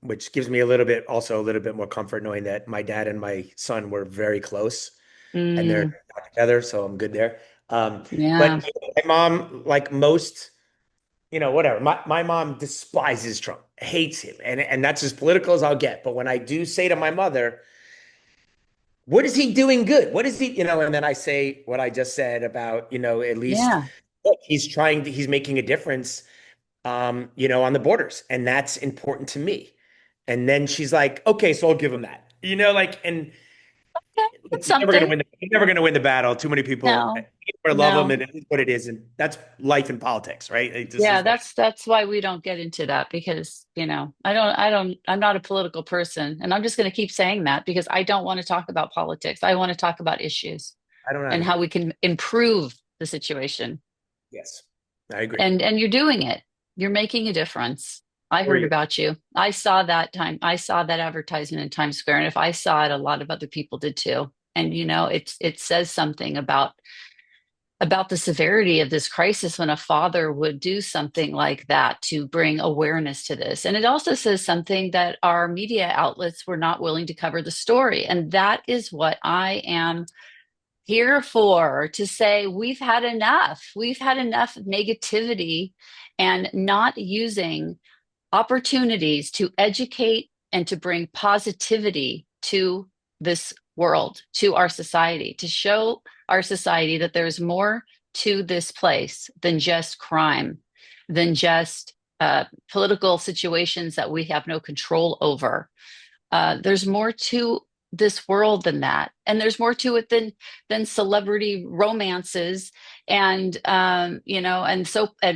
which gives me a little bit more comfort knowing that my dad and my son were very close and they're Mm, not together, so I'm good there. yeah. But my mom, like most, whatever. My mom despises Trump, hates him, and that's as political as I'll get. But when I do say to my mother, "What is he doing good? What is he?" And then I say what I just said about, at least Yeah. look, he's making a difference, on the borders, and that's important to me. And then she's like, "Okay, so I'll give him that." And Okay. look, That's something. he's never gonna win the battle. Too many people No, or love him, no. and it is what it is, and that's life in politics, right? This Yeah, is what. that's why we don't get into that because, I'm not a political person, and I'm just going to keep saying that because I don't want to talk about politics. I want to talk about issues I don't and either. how we can improve the situation. Yes, I agree. And you're doing it. You're making a difference. I Who are heard you? about you. I saw that advertisement in Times Square, and if I saw it, a lot of other people did too. And it says something about the severity of this crisis when a father would do something like that to bring awareness to this. And it also says something that our media outlets were not willing to cover the story. And that is what I am here for, to say we've had enough. We've had enough negativity and not using opportunities to educate and to bring positivity to this world, to our society, to show our society that there's more to this place than just crime, than just political situations that we have no control over. There's more to this world than that, and there's more to it than celebrity romances and and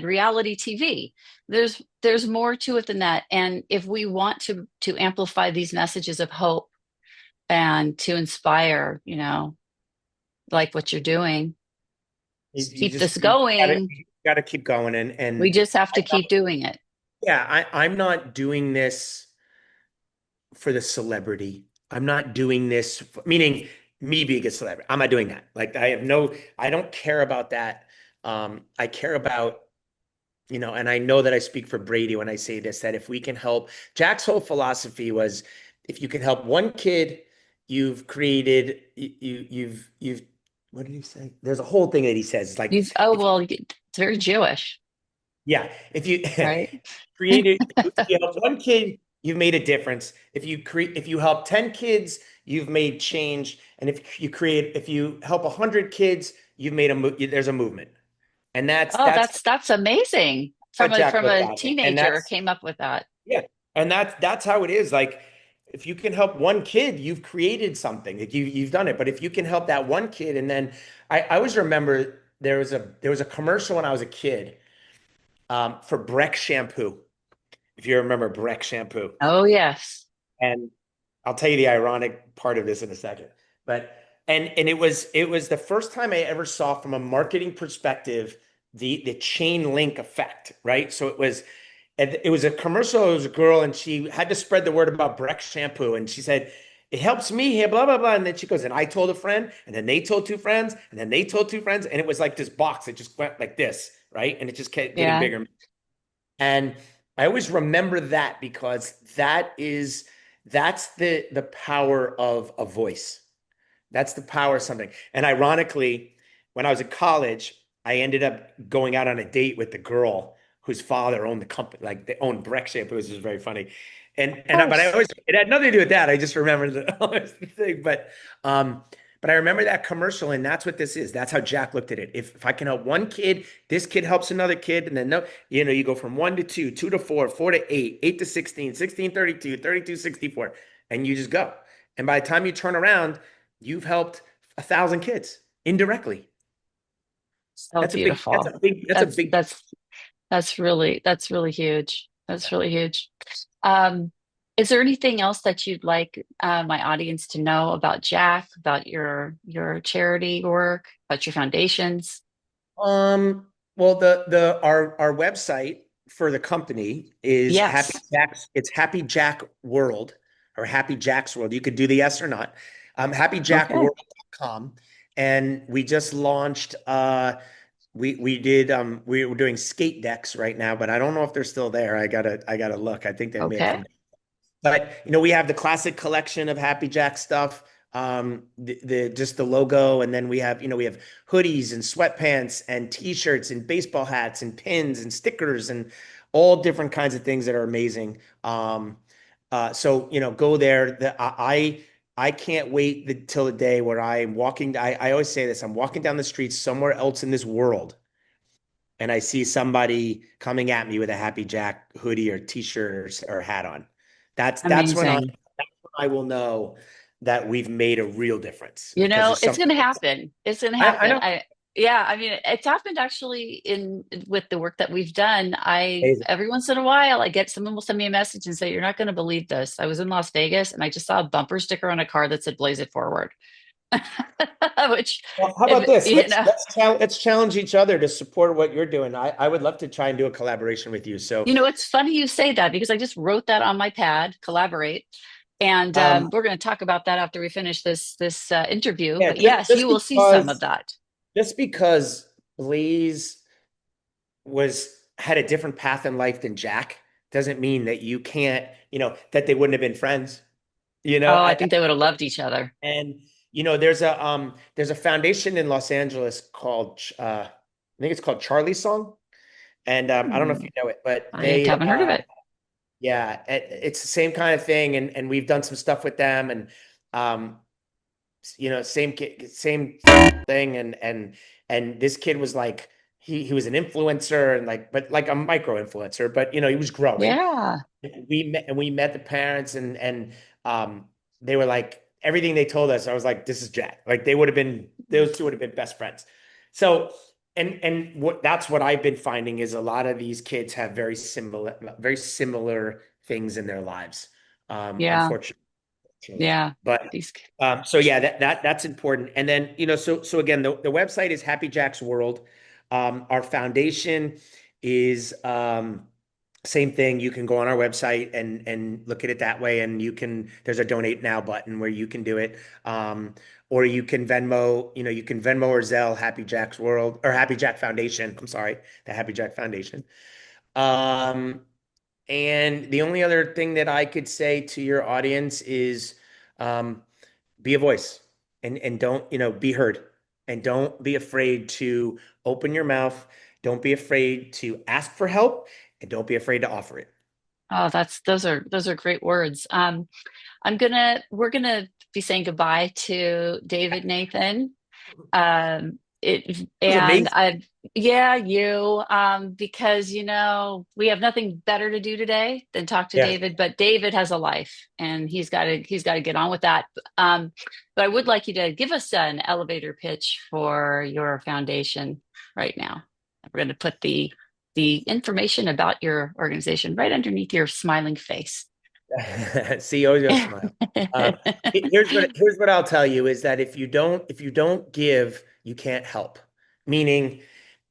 reality TV. There's more to it than that, and if we want to amplify these messages of hope and to inspire, like what you're doing, You keep just this going. you gotta keep going, We and just have to keep doing it. yeah, I'm not doing this for the celebrity. I'm not doing this meaning me being a celebrity. I'm not doing that. Like I don't care about that. I care about, and I know that I speak for Brady when I say this, that if we can help, Jack's whole philosophy was if you can help one kid, you've created, you've, what did he say? There's a whole thing that he says, like, You've oh if, well, it's very Jewish, yeah, if you right? created, if you help one kid, you've made a difference. If you help 10 kids, you've made change. And if you help 100 kids, there's a movement. And Oh, that's amazing. what Jack From looked a at. And teenager came up with that. yeah, and that's how it is. Like, if you can help one kid, you've created something. Like you've done it. But if you can help that one kid, and then I always remember there was a commercial when I was a kid, for Breck shampoo. If you remember Breck shampoo. Oh, yes. And I'll tell you the ironic part of this in a second. But and it was the first time I ever saw from a marketing perspective the chain link effect, right? So it was a commercial. It was a girl, and she had to spread the word about Breck shampoo, and she said, it helps me here, blah, blah, blah. And then she goes, and I told a friend, and then they told two friends, and then they told two friends. And it was like this box that just went like this, right? And it just kept getting Yeah. bigger. And I always remember that because that's the power of a voice. That's the power of something. And ironically, when I was at college, I ended up going out on a date with the girl whose father owned the company, like they owned Breck Shampoo, which was very funny. Of But I course. always it had nothing to do with that. I just remembered the thing. Um, but I remember that commercial, and that's what this is. That's how Jack looked at it. If I can help one kid, this kid helps another kid, and then no, you go from one to two, two to four, four to eight, eight to 16, 16, 32, 32, 64, and you just go. And by the time you turn around, you've helped 1,000 kids indirectly. So beautiful. That's a That's big. that's that's really huge. That's really huge. Um, is there anything else that you'd like my audience to know about Jack, about your charity work, about your foundations? Well, our website for the company is Happy Yes. Jack's. It's Happy Jack World or Happy Jack's World. You could do the yes or not. Okay. HappyJackWorld.com. And we just launched we were doing skate decks right now, but I don't know if they're still there. I gotta look. I think they may have Okay. come. But we have the classic collection of Happy Jack stuff. The just the logo, and then we have hoodies and sweatpants and t-shirts and baseball hats and pins and stickers and all different kinds of things that are amazing. So go there. I can't wait till the day where I'm walking. I always say this: I'm walking down the street somewhere else in this world, and I see somebody coming at me with a Happy Jack hoodie or t-shirt or hat on. That's when Amazing. I will know that we've made a real difference You because know, there's it's some. going to happen. It's going to I happen. know. Yeah, I mean, it's happened actually in with the work that we've done. Amazing. Every once in a while, someone will send me a message and say, "You're not going to believe this. I was in Las Vegas and I just saw a bumper sticker on a car that said Blaze It Forward." Which, Well, how if about this? you Let's know, let's let's challenge each other to support what you're doing. I would love to try and do a collaboration with you. So, it's funny you say that because I just wrote that on my pad, collaborate. And um, we're going to talk about that after we finish this interview. yeah, But yes, you will see some of that. just because Blaze had a different path in life than Jack doesn't mean that you can't, that they wouldn't have been friends. Oh, I I think they would have loved each other. and there's a foundation in Los Angeles called I think it's called Charlie's Song, and I don't know if Hmm. you know it, but I haven't heard of it. yeah, it's the same kind of thing, and we've done some stuff with them, and um same thing, and this kid was like he was an influencer and but like a micro influencer, but he was growing. Yeah. We met the parents, and um they were like everything they told us. I was like, this is Jack. Like those two would have been best friends. So and what that's what I've been finding is a lot of these kids have very similar things in their lives. Yeah. Unfortunately. Yeah. But These. so yeah, that's important. And then, so again, the website is Happy Jack's World. Our foundation is same thing. You can go on our website and look at it that way, and there's a donate now button where you can do it. Or you can Venmo, or Zelle Happy Jack's World or Happy Jack Foundation. I'm sorry, the Happy Jack Foundation. Um, and the only other thing that I could say to your audience is um, be a voice and don't, be heard, and don't be afraid to open your mouth. Don't be afraid to ask for help, and don't be afraid to offer it. Oh, those are great words. We're gonna be saying goodbye to David Nathan. It It was and amazing. I Yeah, because we have nothing better to do today than talk to Yeah. David, but David has a life and he's got to get on with that. But I would like you to give us an elevator pitch for your foundation right now. We're going to put the information about your organization right underneath your smiling face. CEOs just smile. Um, here's what I'll tell you is that if you don't give, you can't help. Meaning,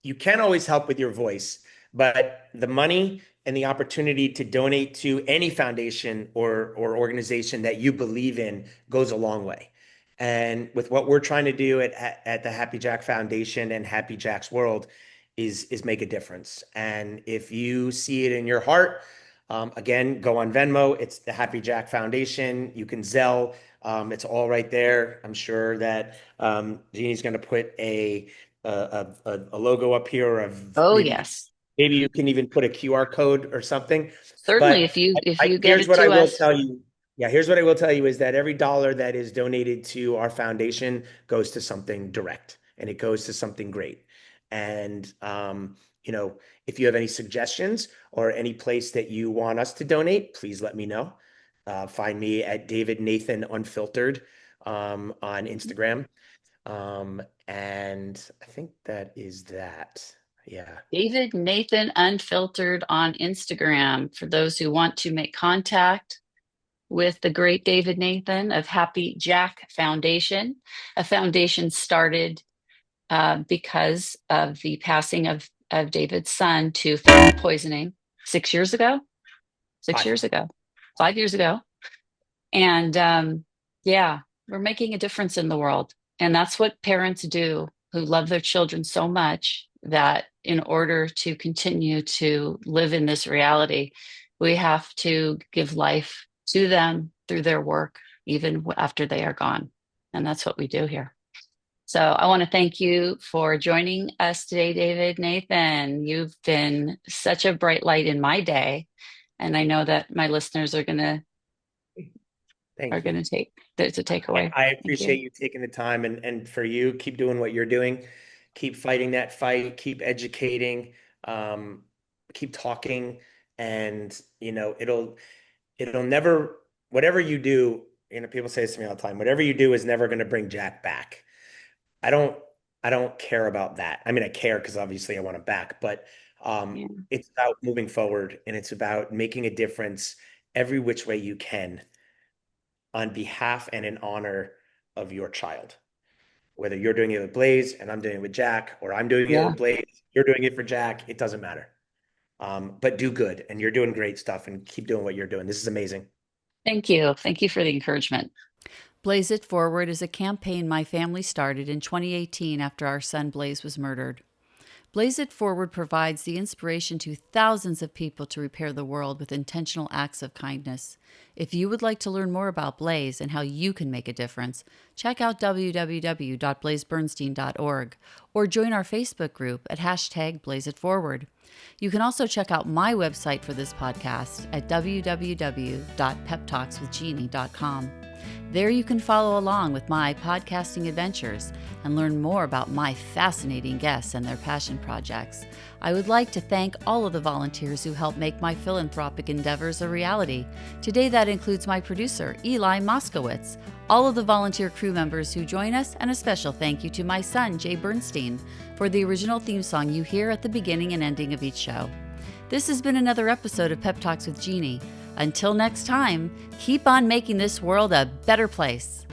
you can always help with your voice, but the money and the opportunity to donate to any foundation or organization that you believe in goes a long way. And with what we're trying to do at the Happy Jack Foundation and Happy Jack's World is make a difference. And if you see it in your heart, again, go on Venmo. It's the Happy Jack Foundation. You can Zelle. It's all right there. I'm sure that Jeannie's going to put a logo up here of Oh, maybe yes. maybe you can even put a QR code or something. Certainly, But if you get here's it what I to will us. tell you. Yeah, here's what I will tell you is that every dollar that is donated to our foundation goes to something direct, and it goes to something great. And if you have any suggestions or any place that you want us to donate, please let me know. Find me at David Nathan Unfiltered on Instagram. And I think that is that. Yeah. David Nathan Unfiltered on Instagram for those who want to make contact with the great David Nathan of Happy Jack Foundation, a foundation started because of the passing of David's son to thermal poisoning 6 years ago. 6 years ago, 5 years ago. And yeah, we're making a difference in the world. And that's what parents do who love their children so much that in order to continue to live in this reality, we have to give life to them through their work, even after they are gone. And that's what we do here. So I want to thank you for joining us today, David Nathan. You've been such a bright light in my day. And I know that my listeners are going to take there's a takeaway. I appreciate you taking the time, and for you, keep doing what you're doing, keep fighting that fight, keep educating, keep talking, and it'll never, whatever you do, people say this to me all the time, whatever you do is never going to bring Jack back. I don't care about that. I mean, I care because obviously I want him back, but it's about moving forward, and it's about making a difference every which way you can on behalf and in honor of your child. Whether you're doing it with Blaze and I'm doing it with Jack, or I'm doing it with Blaze, you're doing it for Jack, it doesn't matter. But do good, and you're doing great stuff, and keep doing what you're doing. This is amazing. Thank you. Thank you for the encouragement. Blaze It Forward is a campaign my family started in 2018 after our son Blaze was murdered. Blaze It Forward provides the inspiration to thousands of people to repair the world with intentional acts of kindness. If you would like to learn more about Blaze and how you can make a difference, check out www.blazebernstein.org or join our Facebook group at #BlazeItForward. You can also check out my website for this podcast at www.PeppTalksWithJeannie.com. There you can follow along with my podcasting adventures and learn more about my fascinating guests and their passion projects. I would like to thank all of the volunteers who help make my philanthropic endeavors a reality. Today that includes my producer, Eli Moskowitz, all of the volunteer crew members who join us, and a special thank you to my son, Jay Bernstein, for the original theme song you hear at the beginning and ending of each show. This has been another episode of Pep Talks with Jeannie. Until next time, keep on making this world a better place.